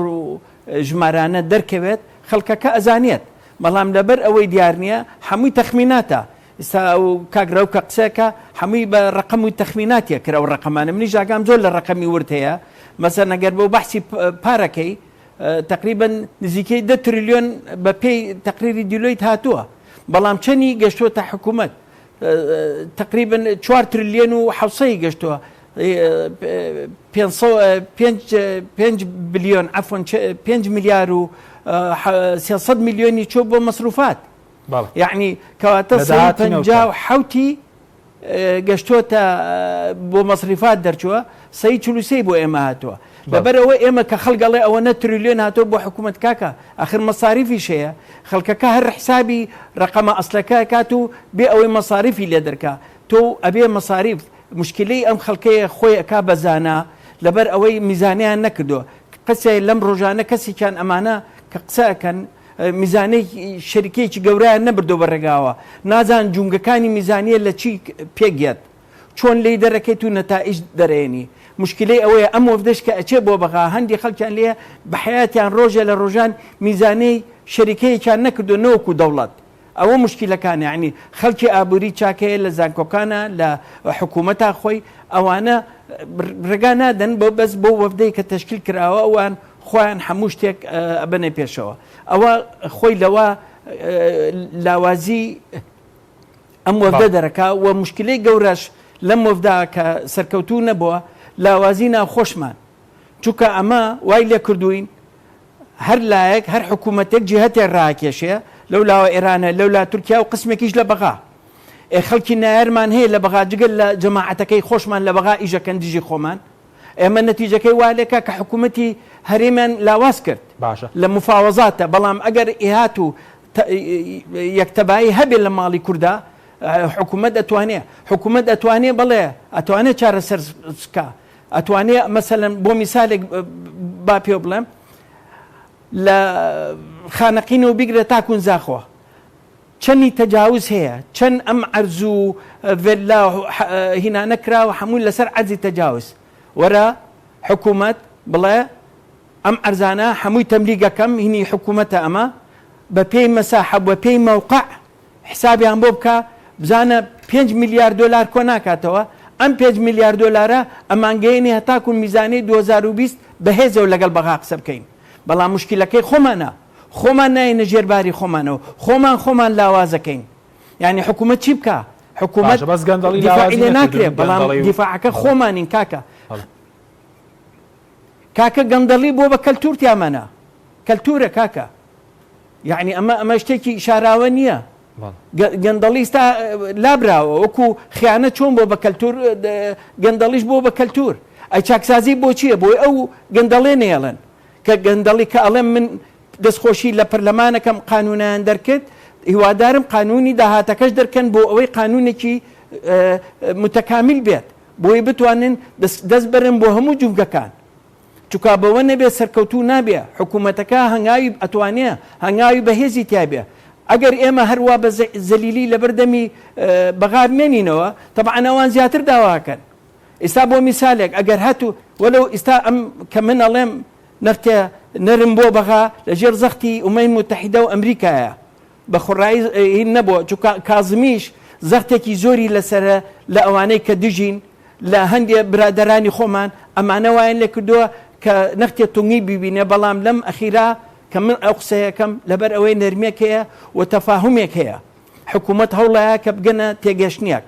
ژمارانە دەرکەوێت خەڵکەکە ئەزانێت بەڵام لەبەر ئەوەی دیار نییە هەمووی تەخمیناتە ئستا ئەو کاگرا و کە قسەکە هەمووی بە ڕقم و تەخمیناتیە کرا و ڕقەمانە منی ژاگام زۆر لە ڕقەمی ورد هەیە مەسەر نەگەر بۆ بەحسی پارەکەی تقریبا نزیکەی 10 تریلیۆن بە پێی تقریری دیلۆیت هاتووە بەڵام چەندی گەشتووە تا حکوومەت تقریبا 4 تریلیۆن و حوسەی گەشتووە 5 بلیۆن عفۆن 5 میلیار و 300 میلیۆنی چۆ بۆ مەسروفات یعنی کەواتە 157 گەشتووەتە بۆ مەسریفات دەرچووە 143 بۆ ئێمە هاتووە لەبەرەوە ئێمە کە خەڵگەڵێ ئەوە نەتریلیۆن هاتۆ بۆ حکوومەت کاکە ئاخر مەساریفی شەیە خەڵکەکە هەر حسابی ڕقەمە ئەسلەکە کات و بێ ئەوەی مەساریفی لێ دەرکا تۆ ئەبێ مەساریف مشکلەی ئەم خەڵکەیە خۆی ئەکا بەزانە لەبەر ئەوەی میزانیان نەکردو قسە لەم ڕۆژانە کەسێکیان ئەمانە کە قسەکەن میزانەی شەریکەیەکی گەورەیان نەبردو بەڕێگاوە نازان جونگەکانی میزانیە لە چی پێگێت چۆن لی دەرەکەیت و نەتائیج دەرێنی مشکلەی ئەوەیە ئەم وەفدەش کە ئەچێ بۆ بەغا هەندی خەڵکیان لێ بە حیاتیان ڕۆژە لە ڕۆژان میزانەی شەریکەیەکیان نەکردو نەوەکو دەوڵەت ئەوە مشکلەکان یعنی خەڵکی ئابووری چاکەیە لە زانکۆکانە لە حکوومەتا خۆی ئەوانە ڕێگا نادەن بۆ بەس بۆ وەفدەی کە تەشکیل کراوە ئەوان خۆیان هەموو شتێک ئەبنێ پێشەوە ئەوە خۆی لەوە لاوازی ئەم وەفدە دەرەکا و مشکلەی گەورەش لەم وەفدا کە سەرکەوتوو نەبووە لاوازی ناوخۆشمان چونکە ئەمە وای لێ کردوین هەر لایەک هەر حکوومەتێک جیهەتێک ڕاکێشەیە لەو لاوە ئێرانە لەو لا تورکیا و قسمێکیش لە بەغا خەڵکی نایەرمان هەیە لە بەغا جگەل لە جەماعەتەکەی خۆشمان لە بەغا ئیژەکەن دژی خۆمان ئێمە نەتیجەکەی والێکە کە حکوومەتی هەرێمیان لاواز کرد لە مفاوەزاتە بەڵام ئەگەر ئێهات و یەکتەبایی هەبێت لە ماڵی کووردا حکوومەت ئەتوانێ بڵێ ئەتوانێت چارەسەر بکە ئەتوانێت مەسەلەن بۆ میسالێک با پێ بڵێم لە خانەقینەوە بیگرە تاکوون زاخۆ چەندی تەجاوز هەیە چەند ئەم عەرز و ڤێلا هینا نەکراوە هەموو لەسەر عەرزی تەجاوز وەرە حکوومەت بڵێ ئەم عەرزانە هەمووی تەملیگەکەم هینی حکوومەتە ئەمە بە پێی مەساحە بە پێی مەوقع حسابیان بۆ بکە بزانە 5 میلیارد دلار کۆ ناکاتەوە ئەم 5 میلیارد دلارە ئەمانگەیەنی هەتاکو میزانەی 2020 بەهێزەوە لەگەڵ بەغا قسە بکەین بەڵام مشکلەکەی خۆمان نایەنە ژێرباری خۆمانەوە خۆمان لاوازەکەین یعنی حکوومەت چی بکە حکوومەت دیفاعی لێ ناکرێت بەڵام دیفاعەکە خۆمانین کاکە گەندەڵی بۆ بە کەلتورتیامانە کەلتورە کاکە یعنی ئەمە شتێکی شاراوە نییە گەندەڵیستا لابراوە وەکو خیانە چۆن بۆ بە کەلتور گەندەڵیش بۆ بە کەلتور ئەی چاکسازی بۆ چییە بۆی ئەو گەندەڵێ نێڵن کە گەندەڵی کە ئەڵێم من دەستخۆشی لە پەرلەمانەکەم قانونیان دەرکرد هیوادارم قانونی داهاتەکەش دەرکەن بۆ ئەوەی قانونێکی متەکامیل بێت بۆی بتوانن دەست بەرن بۆ هەموو جوگەکان چونکە بەوە نەبێت سەرکەوتوو نابێ حکوومەتەکە هەنگاوی ئەتوانێ هەنگاوی بەهێزی تیابێ ئەگەر ئێمە هەروە بە زەلیلی لە بەردەمی بەغا بمێنینەوە تەبعەن ئەوان زیاتر داواکەن ئێستا بۆ میسالێک ئەگەر هاتوو وەلەو ئێستا ئەم کە من ئەڵێم نەفتە نەرم بۆ بەغا لەژێر زەختی ئومەی متحیدە و ئەمریکایە بە خوڕایی نەبووە چونکە کازمیش زەختێکی زۆری لەسرە لە ئەوانەی کە دژین لە هەندێک برادەرانی خۆمان ئەمانە وایان لێ کردووە کە نەختێ تونگی ببینێ بەڵام لەم ئەخیرا کە من ئەو قسەیەکەم لەبەر ئەوەی نەرمێک هەیە و تەفاهمێک هەیە حکوومەت هەوڵایە کە بگەنە تێگەشتنیەک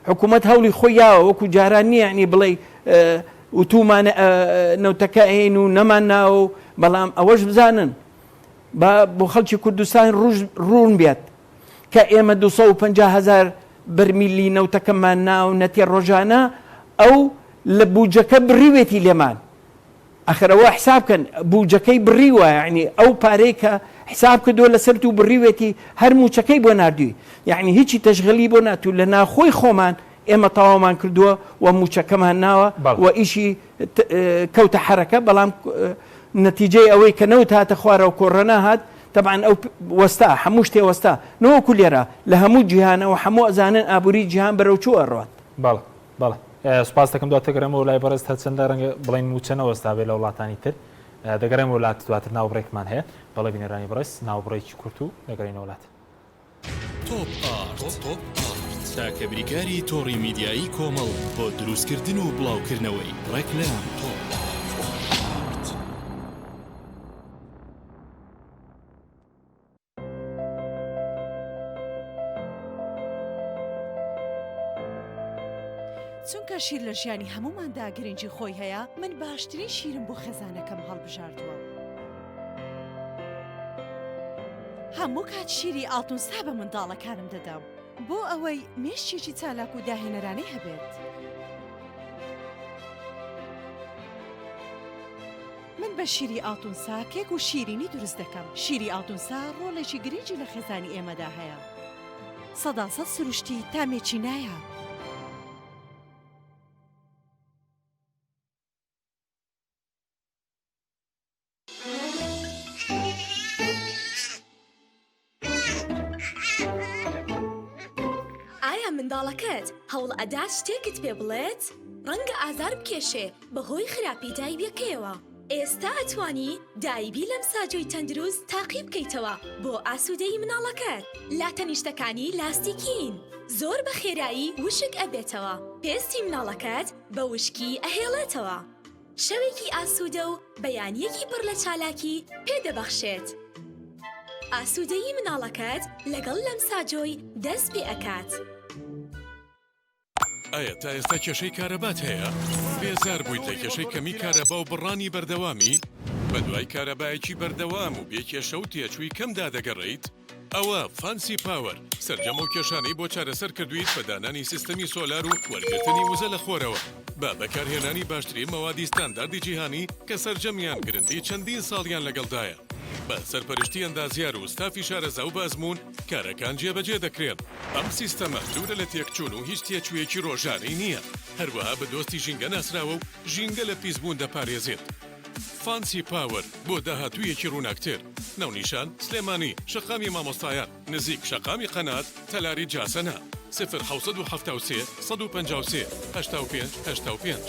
حکوومەت هەوڵی خۆیاوە وەکو جاران نییە ینی بڵێ وتومان نەوتەکە هێن و نەمان ناو بەڵام ئەوەش بزانن بۆ خەڵکی کوردستان ڕوون بێت کە ئێمە 250,000 بەرمیلی نەوتەکەمان ناو نەتێ ڕۆژانە ئەو لە بوجەکە بڕیوێتی لێمان ئەخرەوە حسابکەن بوجەکەی بڕیوە یعنی ئەو پارەی کە حساب کردووە لەسەر و بڕیوێتی هەر موچەکەی بۆ نردووی یعنی هیچی تەشغەلی بۆ ناتوو لە ناخۆی خۆمان ئێمە تەواومان کردووە و موچەکەمان ناوە و ئیشی کەوتە حرەکە بەڵام نەتیجەی ئەوەی کە نەوت هاتە خوارەوە کۆڕەنا هات طبعا ئەو وەستا هەموو شتێ وەستا نەوەکو لێرە لە هەموو جیهانەوە هەموو ئەزانن ئابووری جیهان بەرەو چوو ئەڕات
بەڵێ سوپاس دەکەم دواتەگەرەمەوە لای بەڕێز هەرچەندە ڕەنگە بڵین موچەنە وەستا بێ لە وڵاتانی تر دەگەڕێمە وڵات دواتر ناوبڕێکمان هەیە بەڵێ بینەرانی بەڕێز ناوبڕێکی کورت و دەگەڕینە وڵات
تۆپ ئارت تاکە بریکاری تۆڕی میدیایی کۆمەڵ بۆ دروستکردن و بڵاوکردنەوەی ڕێکلام تۆپ
چونکە شیر لە ژیانی هەموماندا گرنگی خۆی هەیە من باشترین شیرم بۆ خێزانەکەم هەڵبژاردووە هەموو کات شیری ئاڵتونسا بە منداڵەکانم دەدەم بۆ ئەوەی مێشتێکی چالاک و داهێنەرانەی هەبێت من بە شیری ئاتونسا کێک و شیرینی دروست دەکەم. شیری ئاتونسا ڕۆڵێکی گرنگی لە خێزانی ئێمەدا هەیە. سەداسەد سروشتی تامێکی نایە.
ئایا منداڵەکەت هەوڵ ئەدات شتێکت پێ بڵێت؟ ڕەنگە ئازار بکێشێ بەهۆی خراپی دایبیەکەیەوە. ئێستا ئەتوانی دایبی لەم ساجۆی تەندروست تاقی بکەیتەوە بۆ ئاسوودەی مناڵەکەت. لا تەنیشتەکانی لاستیکین. زۆر بە خێرایی وشک ئەبێتەوە. پێستی مناڵەکەت بە وشکی ئەهێڵێتەوە. شەوێکی ئاسوودە و بەیانیەکی پڕ لە چالاکی پێدەبەخشێت. ئاسوودەیی مناڵەکەت لەگەڵ لەم ساجۆی دەست پێ ئەکات.
ئایا تا ئێستا کێشەی کارەبات هەیە؟ بێزار بوویت لە کێشەی کەمی کارەبا و بڕانی بەردەوامی؟ بە دوای کارەبایەکی بەردەوام و بێکێشە و تێچووی کەمدا دەگەڕێیت؟ ئەوە فانسی پاوەر سەرجەم و کێشانەی بۆ چارەسەر کردویت بە دانانی سیستەمی سۆلار و وەرگرتنی وزە لە خۆرەوە با بەکارهێنانی باشترین مەوادی ستانداردی جیهانی کە سەرجەمیان گرنتی چەندین ساڵیان لەگەڵدایە. بە سەرپەرشتی ئەندازیار و ستافی شارەزا و بازمون کارەکان جێبەجێ دەکرێن. ئەم سیستەمە دوورە لە تێکچوون و هیچ تێکچوویەکی ڕۆژانەی نییە. هەروەها بە دۆستی ژینگە ناسراوە و ژینگە لە پیسبوون دەپارێزێت. فانسی پاوەر بۆ داهاتوویەکی ڕووناکتر. ناونیشان سلێمانی شەقامی مامۆستایان نزیک شەقامی قەنات تەلاری جاسەنە 0 153 85 85.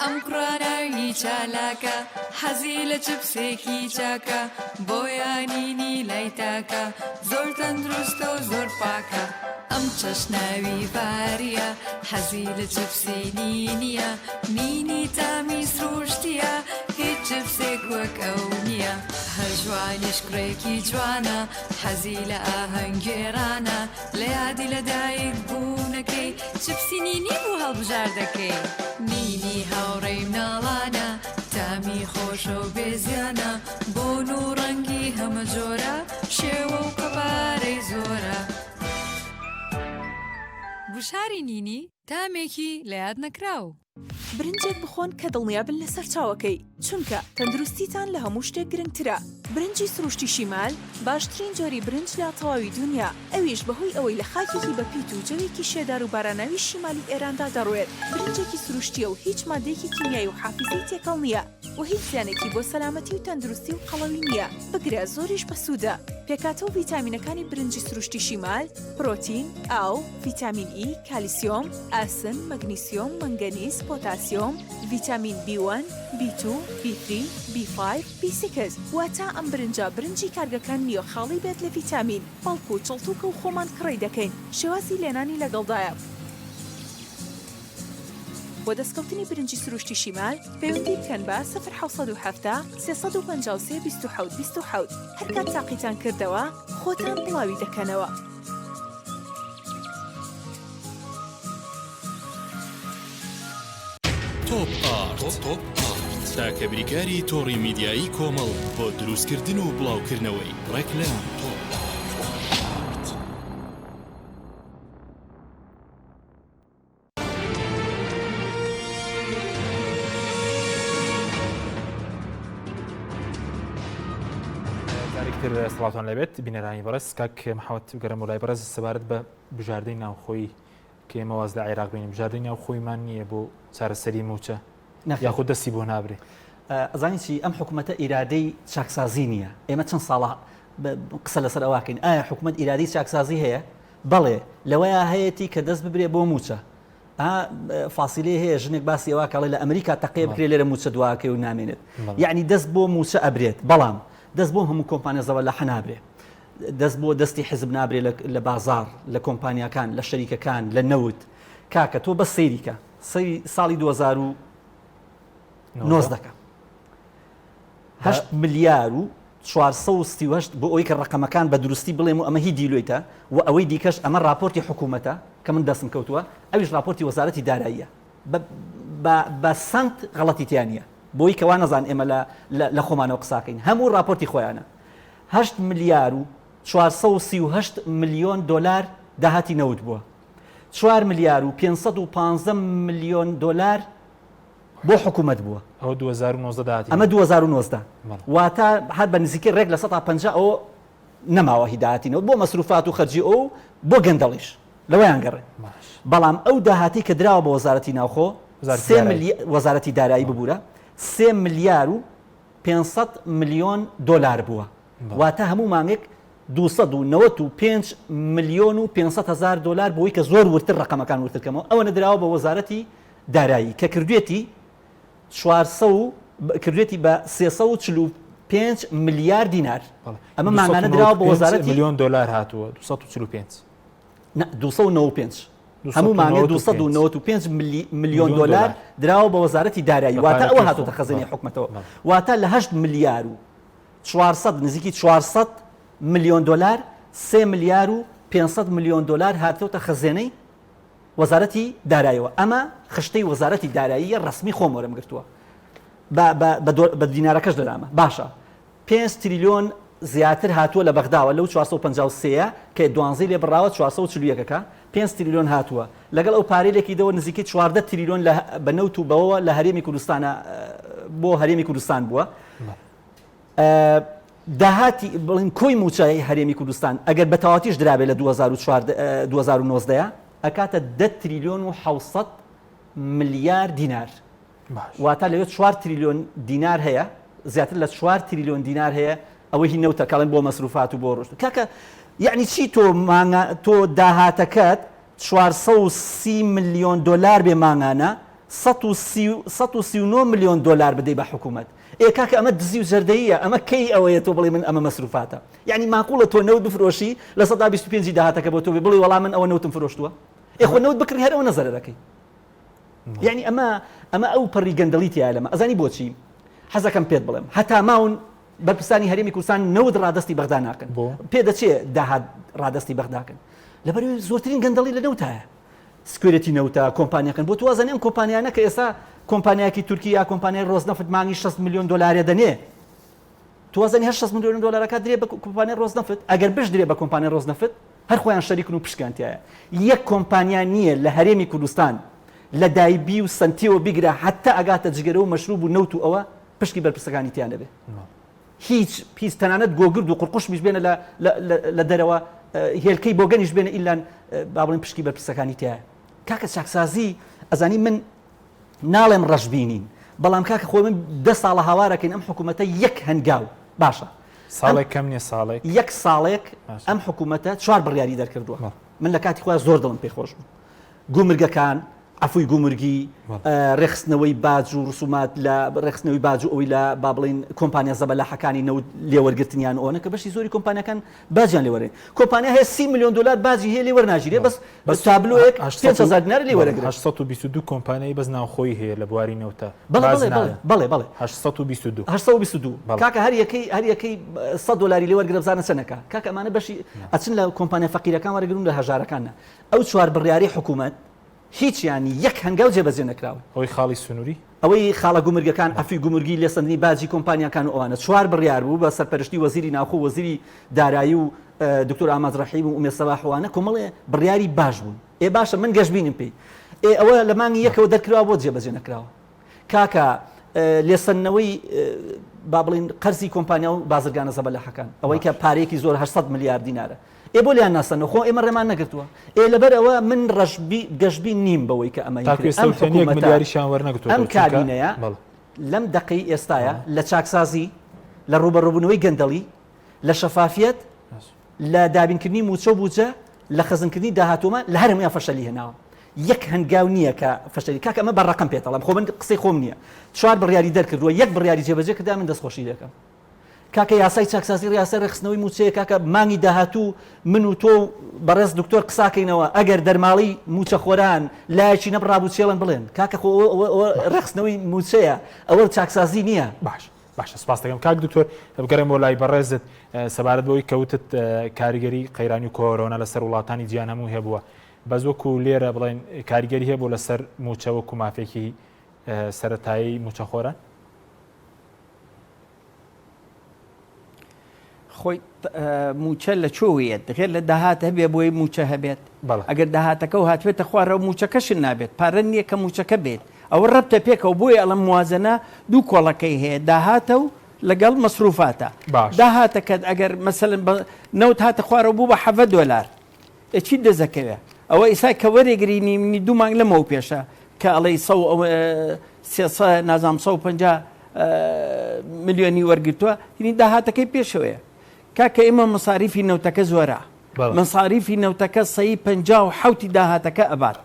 ئەم کوڕانەوی چالاکە حەزی لە چپسێکی چاکە بۆیانینی لای تاکە زۆر تەندروستە و زۆر پاکە. ئەم چەشناوی باریە حەزی لە چپسی نینیە نینی تامی سروشتیە هیچ چپسێک وەک ئەو نییە. هەر جوانیش کوڕێکی جوانە حەزی لە ئاهەنگێرانە لە یادی لەدایک بوونەکەی چپسی نینی بوو هەڵبژار دەکەی. نینی هاوڕێی مناڵانە تامی خۆشە و بێزیانە بۆن و ڕەنگی هەمە جۆرە شێوە و قەبارەی زۆرە. بشاری نینی تامێکی لە یاد نەکراو.
برنجێک بخۆن کە دڵنیابن لەسەر چاوەکەی چونکە تەندروستیتان لە هەموو شتێک گرنگترە. برنجی سروشتی شیمال باشترین جۆری برنج لە تەواوی دنیا، ئەویش بەهۆی ئەوەی لە خاکێکی بەپیت و جەوێکی شێدار و باراناوی شیمالی ئێراندا دەڕوێت. برنجێکی سروشتیە و هیچ مادەیەکی کیمیایی و حافزەی تێکەڵ نییە و هیچ زیانێکی بۆ سەلامەتی و تەندروستی و قەڵەوی نییە. بگرە زۆریش بەسوودە. پێکاتەوە ڤیتامینەکانی برنجی سروشتی شیمال پرۆتین، ئاو، ڤیتامین ئی، کالیسیۆم، ئاسن، مەگنیسیۆم، مەنگەنیز، پۆتاسیۆم، ڤیتامین B1، B2، B3، B5، B6 واتە ئەم برنجی کارگەکان نییە خاڵی بێت لە ڤیتامین بەڵکو چڵتوکە و خۆمان کڕی دەکەین. شێوازی لێنانی لەگەڵدایە. بۆ دەستکەوتنی برنجی سروشتی شیمال پەیوەندی بکەن بە 0 353 27 27 هەر کات تاقیتان کردەوە خۆتان بڵاوی دەکەنەوە.
تۆپ ئارت تاکە بریکاری تۆڕی میدیایی کۆمەڵ بۆ دروستکردن و بڵاوکردنەوەی ڕێکلام تۆپ.
جارێکتر سڵاتان لەبێت بینەرانی بەڕێز کاک محەممەد گەرم و لای بەڕێز سەبارەت بە بژاردەی ناوخۆی کە ئێمە واز لە عێراق بینیم بژاردەی ناوخۆیمان نییە بۆ چارەسەری موچە یاخود دەستی بۆ نابرێ.
ئەزانی چی ئەم حکوومەتە ئیرادەی چاکسازی نییە. ئێمە چەند ساڵە قسە لەسەر ئەواکەین ئایا حکوومەت ئیرادی چاکسازی هەیە؟ بەڵێ لەوەیە هەیەی کە دەست ببرێ بۆ موچە. فاسیلێ هەیە ژنێک باسی ئەوە کاڵێ لە ئەمریکا تەقێ بکرێ لێرە موچە دواکەی و نامێنێت. یعنی دەست بۆ موچە ئەبرێت بەڵام دەست بۆ هەموو کۆمپانیازەوە لە حەنابرێ. دەست بۆ دەستی حزب نابرێ لە بازار لە کۆمپانیاکان لە شەریکەکان لە نەوت. کاکە تۆ بە سەیریکە ساڵی 2019 دەکە 8 ملیار و 438 بۆ ئەوەی کە ڕقەمەکان بە دروستی بڵێم و ئەمە هی دیلۆیتە و ئەوەی دیکەش ئەمە راپۆرتی حکوومەتە کە من دەستم کەوتووە ئەویش راپۆرتی وەزارەتی داراییە بە سنت غەڵەتیتیانە بۆی کەوا نەزان ئێمە لە خۆمانەوە قساکەین هەموو راپۆرتی خۆیانە 8 ملیار و 438 ملیۆن دلار داهاتی نەوت بووە 4 ملیار و 515 ملیۆن دلار بۆ حکوومەت بووە
ئەو 2019 داهاتی
ئەمە 2019 واتە هەر بە نزیکەی ڕێک لە 150 ئەو نەماوە هیداهاتینەوە بۆ مەسروفات و خەرجی ئەو بۆ گەندەڵیش لەوەیان گەڕێ بەڵام ئەو داهاتی کە دراوە بە وەزارەتی ناوخۆ وەزارەتی دارایی ببوورە 3 ملیار و 500 ملیۆن دۆلار بووە واتە هەموو مانگێک 295 ملیۆن و 500 هزار دۆلار بۆی کە زۆر ورتر ڕقەمەکان ورترکەمەوە ئەوە نەدراوە بە وەزارەتی دارایی کە کردوێتی 400 کردوێتی بە 345 ملیار دینار ئەمە مانگانە دراوە بە وەزارەتی
ملیۆن دۆلار هاتووە 245
295 هەموو مانگە 295 ملیۆن دۆلار دراوە بە وەزارەتی دارایی واتە ئەوە هاتوتە خەزانەی حکوومەتەوە واتە لە 8 ملیار و 400 نزیکی 400 ملیۆن دۆلار 3 ملیار و 500 ملیۆن دۆلار هاتوتە خەزانەی وەزارەتی داراییەوە ئەمە خشتەی وەزارەتی دارایی ڕسمی خۆم وەرم گرتووە بە دینارەکەش دەدامە باشە 5 تریلیۆن زیاتر هاتووە لە بەغداوە لەو 453 کە 12 لێ بڕاوە 441ەکە 5 تریلیۆن هاتووە لەگەڵ ئەو پارێلێکیدەوە نزیکەی 14 تریلیۆن بە نەوت و بەوە لە هەرێمی کوردستانە بۆ هەرێمی کوردستان بووە داهاتی بڵین کۆی موچای هەرێمی کوردستان ئەگەر بە تەواوەتیش درابێت لە 2019 ئەکاتە 10 تریلیۆن و 700 ملیار دینار واتە لەوێت 4 تریلیۆن دینار هەیە زیاتر لە 4 تریلیۆن دینار هەیە ئەوەی هی نەوتە کاڵن بۆ مەسروفات و بۆ ڕۆشت کاکە یعنی چی تۆ داهاتەکەت 430 ملیۆن دۆلار بێ مانگانە 139 ملیۆن دۆلار بدەی بە حکوومەت کاکە ئەمە دزی و زەردەیە ئەمە کەی ئەوەیە تۆ بڵێ من ئەمە مەسروفاتە یعنی ماقوڵە تۆ نەوت بفرۆشی لە 125 داهاتەکە بۆ تۆ بڵێ وەڵام من ئەوە نەوتم فرۆشتووە خۆ نەوت بکردی هەر ئەوە نەزەرە دەکەی یعنی ئەمە ئەو پەڕی گەندەڵیتیە لەمە ئەزانی بۆچی حەزەکەم پێت بڵێم هەتا ماون بەرپرسانی هەرێمی کوردستان نەوت ڕادستی بەغدا ناکەن پێ دەچێت داهات ڕادستی بەغداکەن لەبەر زۆرترین گەندەڵی لە نەوتایە سکوێرەتی نەوتە کۆمپانیەکەن بۆ توازانێ ئەم کۆمپانیانە کە ئێستا کۆمپانیاکی تورکیا کۆمپانیای ڕۆزنەفت مانگی 6 ملیۆن دۆلارێ دەنێ توازانی 6 ملیۆن دۆلارەکە درێ بە کۆمپانیای ڕۆزنەفت ئەگەر بش درێ بە کۆمپانیای ڕۆزنەفت هەر خۆیان شەریکن و پشکانتیایە یەک کۆمپانیا نییە لە هەرێمی کوردستان لە دایبی و سنتیەوە بیگرە حتا ئەگاتە جگەرە و مەشروب و نەوت و ئەوە پشکی بەرپرسەکانی تیان دەبێت هیچ پیس تەنانەت گۆگرد و قورقوش میش بێنە لە دەرەوە هێلکەی بۆگەنیش بێنە ئیلان با بڵێن پشکی بەرپرسەکانی تایە کاکە چاکسازی ئەزانی من ناڵێم ڕەشبینین بەڵام کاکە خۆی من 10 ساڵە هاوارەکەین ئەم حکوومەتە یەک هەنگاو باشە
ساڵێک کەم نیە ساڵێک
یەک ساڵێک ئەم حکوومەتە 4 بڕیاری دەرکردووە من لە کاتی خۆیان زۆر دڵم پێی خۆش بوو گومرگەکان عفوی گومرگی ڕێخستنەوەی باج و ڕسومات لە ڕێخستنەوەی باج و ئەوی لە با بڵین کۆمپانیا زەبەلاحەکانی نەوت لێوەرگرتنیان ئەوە کە بەشی زۆری کۆمپانیەکان باجیان لێوەرێن کۆمپانیا هەیە 30 ملیۆن دلار باجی هەیە لێوەرناژیرێ بەس تابلۆیەک 500 دینار لێوەرەگرێت
822 کۆمپانیای بەس ناوخۆی هەیە لە بواری نەوتە
بەڵێ
822
کاکە هەر یەکەی 100 دلاری لێوەرگرە بزانە چەنەکە کاکە ئەمانە بەشی ئەچن لە کۆمپانیا فەقیرەکان وەرەگرن لە هەژارەکانە ئەو 4 بڕیاری حکوومەت هیچ ینی یەک هەنگاو جێبەجێ نەکراوە
ئەوەی خاڵی سنووری
ئەوەی خاڵە گومرگەکان ئەفی گومرگی لێسەندنی باجی کۆمپانیەکان و ئەوانە 4 بڕیار بوو بە سەرپەرشتی وەزیری ناوخۆ وەزیری دارایی و دکتۆر ئاماز ڕەحیم و ئومێد سەباحوانە کۆمەڵێ بڕیاری باش بوون باشە من گەشتبینم پێی ئەوە لە مانگی یەکەوە دەرکراوە بۆ جێبەجێ نەکراوە کاکە لێسەندنەوەی با بڵین قەرزی کۆمپانیا و بازرگانە زەبەلاحەکان ئەوەی کە پارێکی زۆر 800 ملیار دینارە بۆ لیان ناسەنەوە خۆ ئێمە ڕێمان نەگرتووە لەبەر ئەوە من گەشتبی نیم بەوەی کە ئەمە ئەم کابینەیە لەم دقی ئێستاە لە چاکسازی لە ڕوبەڕووبوونەوەی گەندەڵی لە شەفافیت لە دابینکردنی موچە و بوجە لە خەزمکردنی داهاتومە لە هەرمویان فەشەلی هێناوە یەک هەنگاو نییە کە فەشەلی کاکە ئەمە بەڕقم پێتەڵم خۆ من قسەی خۆم نییە 4 بڕیاری دەرکردووە یەک بڕیاری جێبەجێ کەدا من دەستخۆشی دەکەم کاکە یاسای چاکسازی ڕاستە ڕێخستنەوەی موچەیە کاکە مانگی داهاتوو من و تۆ بەڕێز دکتۆر قساکەینەوە ئەگەر دەرماڵی موچە خۆران لایەکی نەبڕابوو چێڵن بڵێن کاکە خۆ ڕێخستنەوەی موچەیە ئەوە چاکسازی نییە
باشە سپاس دەکەم کاک دکتۆر بگەڕێم بۆ لای بەڕێزت سەبارەت بەوەی کەوتت کاریگەری قەیرانی و کۆرۆنا لەسەر وڵاتانی جیهان هەموو هەبووە بەس وەکو لێرە بڵێن کاریگەری هەیە بۆ لەسەر موچە وەکو مافێکی سەرەتایی موچەخۆران
خۆی موچە لە چۆویێت دەغێت لە داهات هەبێ بۆی موچە هەبێت ئەگەر داهاتەکە و هاتوێتە خوارەوە موچەکەشن نابێت پارە نییە کە موچەکە بێت ئەوە ڕەبتە پێکەوە بۆی ئەڵم موازنە دوو کۆڵەکەی هەیە داهاتە و لەگەڵ مەسروفاتە داهاتەکەت ئەگەر مەسەلەن نەوت هاتە خوارە بوو بە $7 چی دەزەکەوێ ئەوە ئیسای کە وەرێگرینی منی 2 مانگ لەمەوە پێشە کە ئەڵی 300 نازام 150 ملیۆنی وەرگتووە هینی داهاتەکەی پێشەوەیە کاکە ئێمە مەساریفی نەوتەکە زۆرە مەساریفی نەوتەکە 157 داهاتەکە ئەبات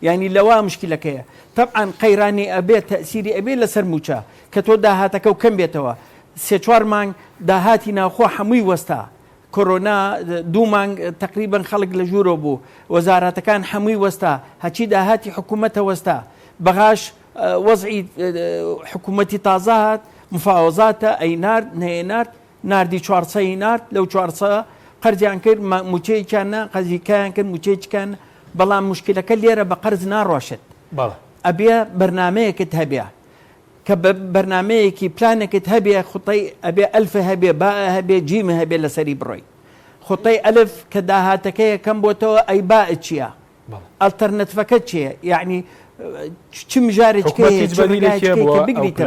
یعنی لەوا مشکلەکەیە طبعاً قەیرانی ئەبێت تەسیری ئەبێ لەسەر موچە کە تۆ داهاتەکە و کەم بێتەوە 3-4 مانگ داهاتی ناوخۆ هەمووی وەستا کۆرۆنا 2 مانگ تقریبا خەڵک لە ژوورۆ بوو وەزارەتەکان هەمووی وەستا هەچی داهاتی حکوومەتە وەستا بەغاش وەزعی حکوومەتی تازە هات مفاوەزاتە ئەی نارد نێنارد ناردی 400 نارد لەو 400 قەرزیان کرد موچەیەکیانە قەزیکایان کرد موچەیەکیان بەڵام مشکلەکە لێرە بە قەرز ناڕۆشت ئەبێ بەرنمەیەکت هەبێ کە بەرنمەیەکی پلانێکت هەبێ خوتەی ئەبێ ئەلف هەبێ با هەبێ جیمە هەبێ لەسەری بڕۆی خوتەی ئەلف کە داهاتەکەی یەکەم بۆتەوە ئەی با چییە ئەلتەرنەتفەکە چییە یعنی چ مژارێککە بگریتە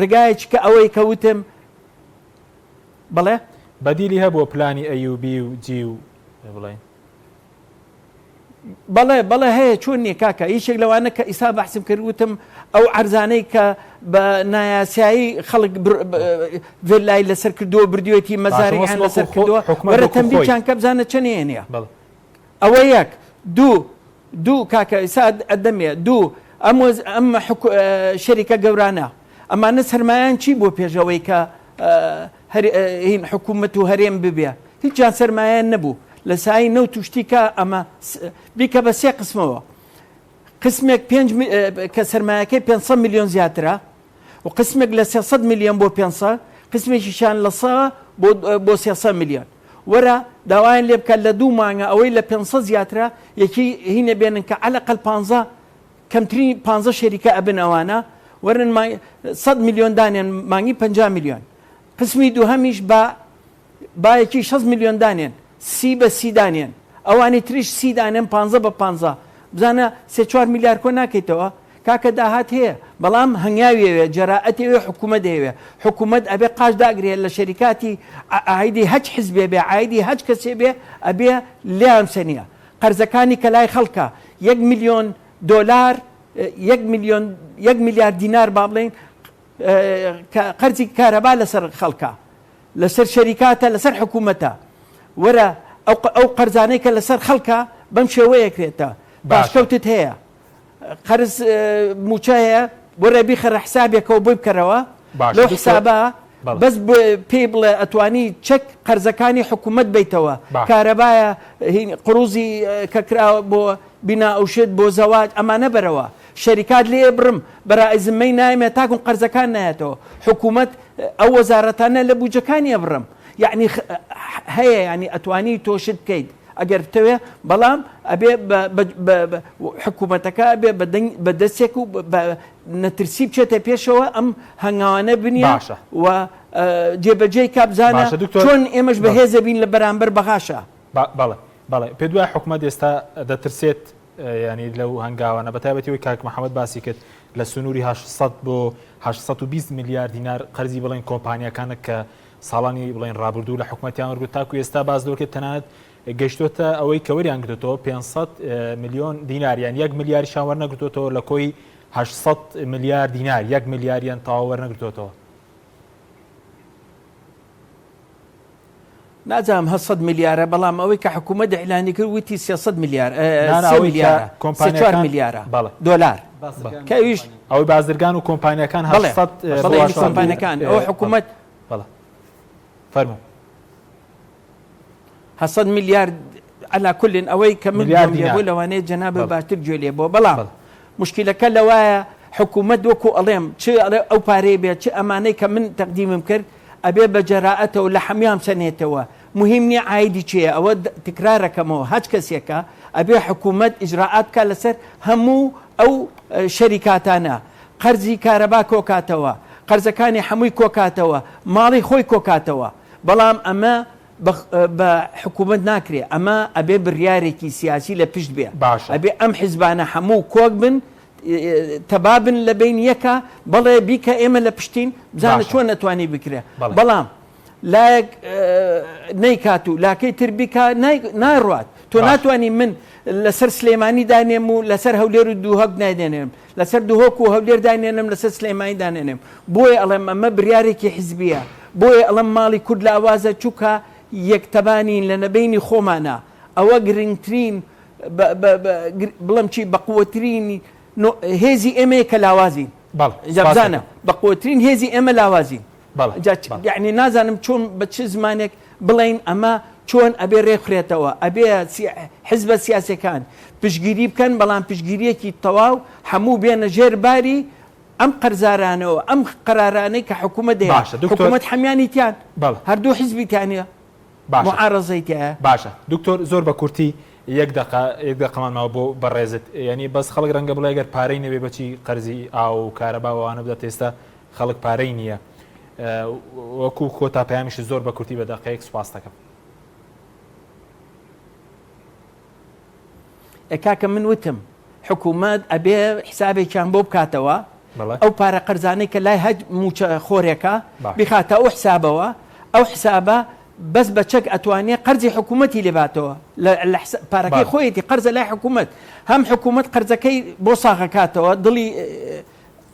ڕێگایەکی کە ئەوەی کەوتم بڵێ
بەدیلی هەبووە پلانی ئەیوبی و جی و بڵێن
بەڵێ هەیە چۆن نییە کاکە هیچێک لەوانە کە ئیسا بەحسم کردوتم ئەو عەرزانەی کە بە نایاسایی خەڵک ڤێلای لەسەر کردووە بردوێتی مەزارێکیان لەسەر کردووە وەرە تەمبیلچیان کە بزانە چەندێنە ئەوە یەک دوو کاکە ئیسا ئەدەمێ ئەم شەریکە گەورانە ئەمانە سەرمایان چی بۆ پێشەوەی کە هین حکوومەت و هەرێم ببێ هیچیان سەرمایان نەبوو لە سایی نەوت توشتیکە ئەمە بیکە بە 3 قسمەوە قسمێک کە سەرمایەکەی 500 میلیۆن زیاترە و قسمێک لە 300 میلیۆن بۆ 500 قسمێکیشان لە 100 بۆ 300 میلیۆن وەرە داوایان لێ بکات لە 2 مانگە ئەوەی لە 500 زیاترە یەکی هینە بێنن کە عەلەقەل 15 کەمترین 15 شەریکە ئەبن ئەوانە وەرن 100 میلیۆن دانێن مانگی 50 میلیۆن قسمی دووهەمیش بایەکی 6 میلیۆن دانێن 30 بە 30 دانێن ئەوانی تریش 30 دانێن 15 بە 15 بزانە 3-4 میلیارد کۆ ناکەیتەوە کاکە داهات هەیە بەڵام هەنگاویەوێ جەراعەتێوێ حکوومەت دەیەوێ حکوومەت ئەبێ قاش داگرێت لە شەریکاتی عایدی هەچ حزبێ بێ عایدی هەچ کەسێ بێ ئەبێ لیان سەنیە قەرزەکانی کە لای خەڵکە 1 میلیۆن دۆلار 1 میلیارد دینار با بڵێن قەرزی کارەبا لەسەر خەڵکە لەسەر شەریکاتە لەسەر حکوومەتە وەرە ئەو قەرزانەی کە لەسەر خەڵکە بەم شێوەیەکرێتە باشکەوتت هەیە قەرز موچە هەیە وەرە بیخەرە حسابێکەوە بۆی بکەرەوە لەو حسابە بەس پێی بڵێ ئەتوانی چەک قەرزەکانی حکوومەت بیتەوە کارەبایە قڕوزی کە کراوە بۆ بینا ئەوشێت بۆ زەواج ئەمانە بەرەوە شەریکات لێ بڕم بەرائزمەی نایمێت تاکن قەرزەکان نایەتەوە حکوومەت ئەو وەزارەتانە لە بوجەکانیە بڕم یعنی هەیە ینی ئەتوانی تۆشت بکەیت ئەگەر بتەوێ بەڵام ئەبێ حکوومەتەکە ئەبێ بە دەستێک و نەترسی بچێتە پێشەوە ئەم هەنگاوانە بنیە و جێبەجێی کابزانە چۆن ئێمەش بەهێزە بین لە بەرامبەر بەغاشە
بەڵێ پێ دوای حکوومەت ئێستا دەترسێت ینی لەو هەنگاوانە بەتایبەتەوەی کاک محەممەد باسی کرد لە سنووری 800 بۆ 820 میلیارد دینار قەرزی بڵێن کۆمپانیەکانە کە ساڵانی بڵێن ڕابردوو لە حکوومەتیان وەرگرت تاکو ئێستا باز دەکرێت تەنانەت گەشتۆتە ئەوەی کەوەریان گرتەوە 500 میلیۆن دیناریان 1 میلیاری شان وەرنەگرتوتەوە لە کۆی 800 میلیارد دینار 1 میلیاریان تاوا وەرنەگرتوتەوە
نازانم 800 میلیارە بەڵام ئەوەی کە حکوومەت ئیعلانی کرد وتی 300 میلیارە دۆلار کەویش
ئەوەی بازرگان و کۆمپانیەکان 800
کۆمپانیەکان ئەو حکوومەت
فەرموو
800 میلیارد على كل ئەوەی کە ملیار بۆ لەوانەیە جەنابە باشتر گوێ لێ بۆ بەڵام مشکلەکە لەوایە حکوومەت وەکو ئەڵێم چ ئەو پارەی بێت چ ئەمانەی کە من تەقدیمم کرد ئەبێ بە جەراعەتەوە لە هەمیان سەنێتەوە مهم نییە عایدی چییە ئەوە تکرارەکەمەوە هەچ کەسێکە ئەبێ حکوومەت ئیجراعات بکات لەسەر هەموو ئەو شەریکاتانە قەرزی کارەبا کۆکاتەوە قەرزەکانی هەمووی کۆکاتەوە ماڵی خۆی کۆکاتەوە بەڵام ئەمە بە حکوومەت ناکرێ ئەمە ئەبێ بڕیارێکی سیاسی لە پشت بێ ئەبێ ئەم حیزبانە هەموو کۆک بن تەبابن لە بین یەکە بەڵێ بیکە ئێمە لە پشتین بزانە چۆن نەتوانانی بکرێ بەڵام لایەک نەیکات و لاکەی تر بیکە نایڕات تۆ ناتوانانی من لەسەر سلێمانی دانێم و لەسەر هەولێر و دووهەک نادێنێم لەسەر دووهۆک و هەولێر دانێنم لەسەر سلێمانی دانێنم بۆیە ئەڵێم ئەمە بریارێکی حیزبیە بۆیە ئەڵەم ماڵی کورد لە ئاوازە چووکە یەکتەبانین لە نەبینی خۆمانە ئەوە گرنگترین بڵم چی بەقوترین هێزی ئێمەیە کە لاوازین جابزانە بەقوترین هێزی ئێمە لاوازین یعنی نازانم چۆن بە چ زمانێک بڵین ئەمە چۆن ئەبێ ڕێکخرێتەوە ئەبێ حزبە سیاسەکان پشگیری بکەن بەڵام پشگیریەکی تەواو هەموو بێنە ژێر باری ئەم قەرزارانەوە ئەم قەرارانەی کە حکوومەت دەیە حکوومەت هەمیانی تیان هەردوو حیزبی تیانە معارەزەی تایە
باشە دکتۆر زۆر بە کورتی یەک دقەمانماوە بۆ بەڕێزت ینی بەس خەڵک ڕەنگە بڵێ ئەگەر پارەی نەبێ بەچی قەرزی ئاو و کارەباوانە بدات ئێستا خەڵک پارەی نییە وەکو کۆتا پەیامیشی زۆر بە کورتی بە دەقەیەک سوپاس دەکەم.
کاکە من وتم حکوومەت ئەبێ حسابێکیان بۆ بکاتەوە ئەو پارە قەرزانەی کە لای هەج موچە خۆرێکە بخاتە ئەو حسابەوە ئەو حسابە بەس بە چەک ئەتوانێت قەرزی حکوومەتی لێباتەوە لە پارەکەی خۆیەتی قەرزە لای حکوومەت هەم حکوومەت قەرزەکەی بۆ ساغەکاتەوە دڵی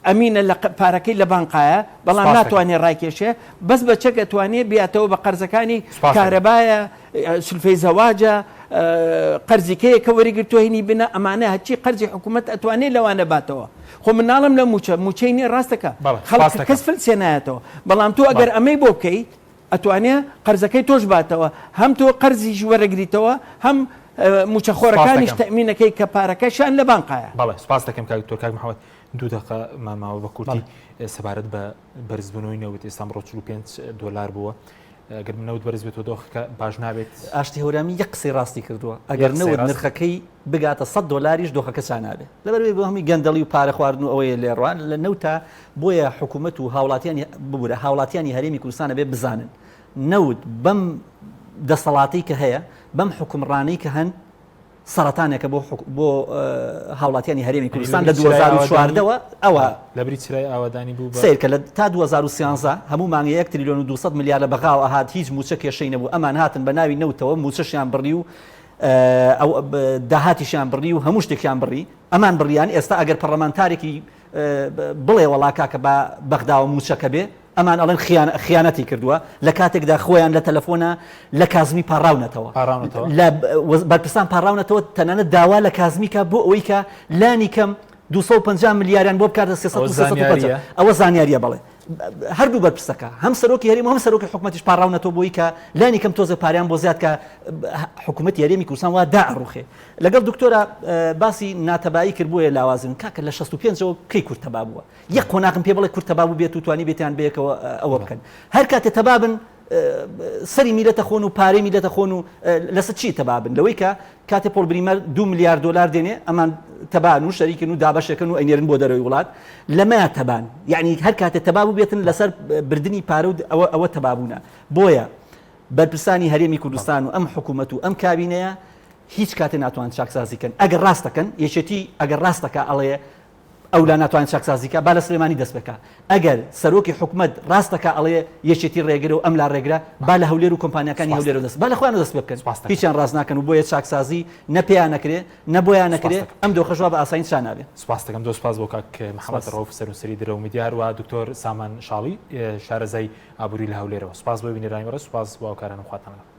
ئەمینە لە پارەکەی لە بانقایە بەڵام ناتوانێت ڕایکێشێ بەس بە چەک ئەتوانێت بیاتەوە بە قەرزەکانی کارەبایە سولفەی زەواجە قەرزیکەیە کە وەریگرتوهێنی بنە ئەمانە هەچی قەرزی حکوومەت ئەتوانێت لەوانە باتەوە خۆ مناڵم لە موچەی نیە ڕاستەکە خەڵک کەس فلسێ نایەتەوە بەڵام تۆ ئەگەر ئەمەی بۆ بکەیت ئەتوانێت قەرزەکەی تۆش باتەوە هەم تۆ قەرزیش وەرەگریتەوە هەم موچەخۆرەکانیش تەمینەکەی کە پارەکەشان لە بانقایە.
بەڵێ سپاس دەکەم کاک کاک محەممەد 2 دقە ماماوە بە کورتی سەبارەت بە بەرزبوونەوەی نەوت ئێستا $45 بووە ئەگەر نەوت بەرز بێت دۆخەکە باش نابێت
ئاشتی هەورامی یەک قسەی ڕاستی کردووە ئەگەر نەوت نرخەکەی بگاتە $100 دۆخەکە چانابێت لەبەرێ بۆ هەمی گەندەڵی و پارە خواردن و ئەوەیە لێڕوان لە نەوتە بۆیە حکوومەت و هاوڵاتیانی ببوورە هاوڵاتیانی هەرێمی کوردستانە بێ بزانن نەوت بەم دەسەڵاتی کە هەیە بەم حکومڕانەی کە هەن سەرەتانێکە بۆ هاوڵاتیانی هەرێمی کوردستان لە 2014ەوە ئەوە
لە بریچرای ئاوادانی بوو
سیرکە لە تا 2013 هەموو مانگە 1 تریلیۆن و 200 میلیارد لە بەغاوە هات هیچ موچە کێشەی نەبوو ئەمان هاتن بە ناوی نەوتەوە موچەشیان بڕی و ئەو داهاتیشیان بڕی و هەموو شتێکیان بڕی ئەمان بڕیان ئێستا ئەگەر پەرلەمانتارێکی بڵێ وەڵاکا کە بە بەغداوە موچەکە بێ ئەمان ئەڵێن خیانەتی کردووە لە کاتێکدا خۆیان لە تەلەفۆنە لە کازمی پاڕاونەتەوە لە بەرپرسان پاڕاونەتەوە تەنانەت داوا لە کازمیکە بۆ ئەوەی کە لانی کەم 250 میلیاریان بۆ بکاتە 350 ئەوە زانیاریە بڵێ هەردوو بەرپرسەکە هەم سەرۆکی هەرێم هەم سەرۆکی حکوومەتیش پاڕاونەتەوە بۆی کە لانی کەم تۆزە پاریان بۆ زیاد کە حکوومەتی هەرێمی کوردستان وا داڕوخێ لەگەڵ دکتۆرە باسی ناتەبایی کرد بۆیە لاوازن کاکە لە 65ەوە کەی کورد تەبا بووە یەک قۆناغم پێ بڵێ کورد تەبا بوو بێت و توانی بێتیان بەیەکەوە ئەوە بکەن هەر کاتێ تەبابن سەری میلەتە خۆن و پارەی میلەتە خۆن و لەسەر چی تەبابن لەوەی کە کاتێ پۆل بریمەر $2 میلیارد دێنێ ئەمان تەبان و شەریکن و دابەشەکەن و ئەنێرن بۆ دەرەوەی وڵات لەمە تەبان یعنی هەر کاتێ تەباب بێتن لەسەر بردننی پارە و ئەوە تەبابوونە بۆیە بەرپرسانی هەرێمی کوردستان و ئەم حکوومەت و ئەم کابینەیە هیچ کاتێ ناتوان چاکسازیکەن ئەگەر ڕاستەکەن یەکێتی ئەگەر ڕاستەکە ئەڵێ ئەو لا ناتوانین چاکسازیکە با لە سلێمانی دەست بکە ئەگەر سەرۆکی حکوومەت ڕاستەکە ئەڵێ یەکێتی ڕێگرە و ئەم لا ڕێگرە با لە هەولێر و کۆمپانیەکانی هەولێر دەست با لە خۆیان دەست بکەن هیچیان ڕاست ناکەن و بۆیە چاکسازی نەپێیان نەکرێ نەبۆیان نەکرێ ئەم دۆخەژوا بە ئاسانی چا نابێت.
سپاس دەکەم دۆ سپاس بۆ کاک محەممەد ڕەوف سەرسەری درەوە میدیار و دکتۆر سامان شاڵی شارەزای ئابووری لە هەولێرەوە سپاس بۆ بینێرانی وەرە سپاس بۆ هاوکارانم خواتان.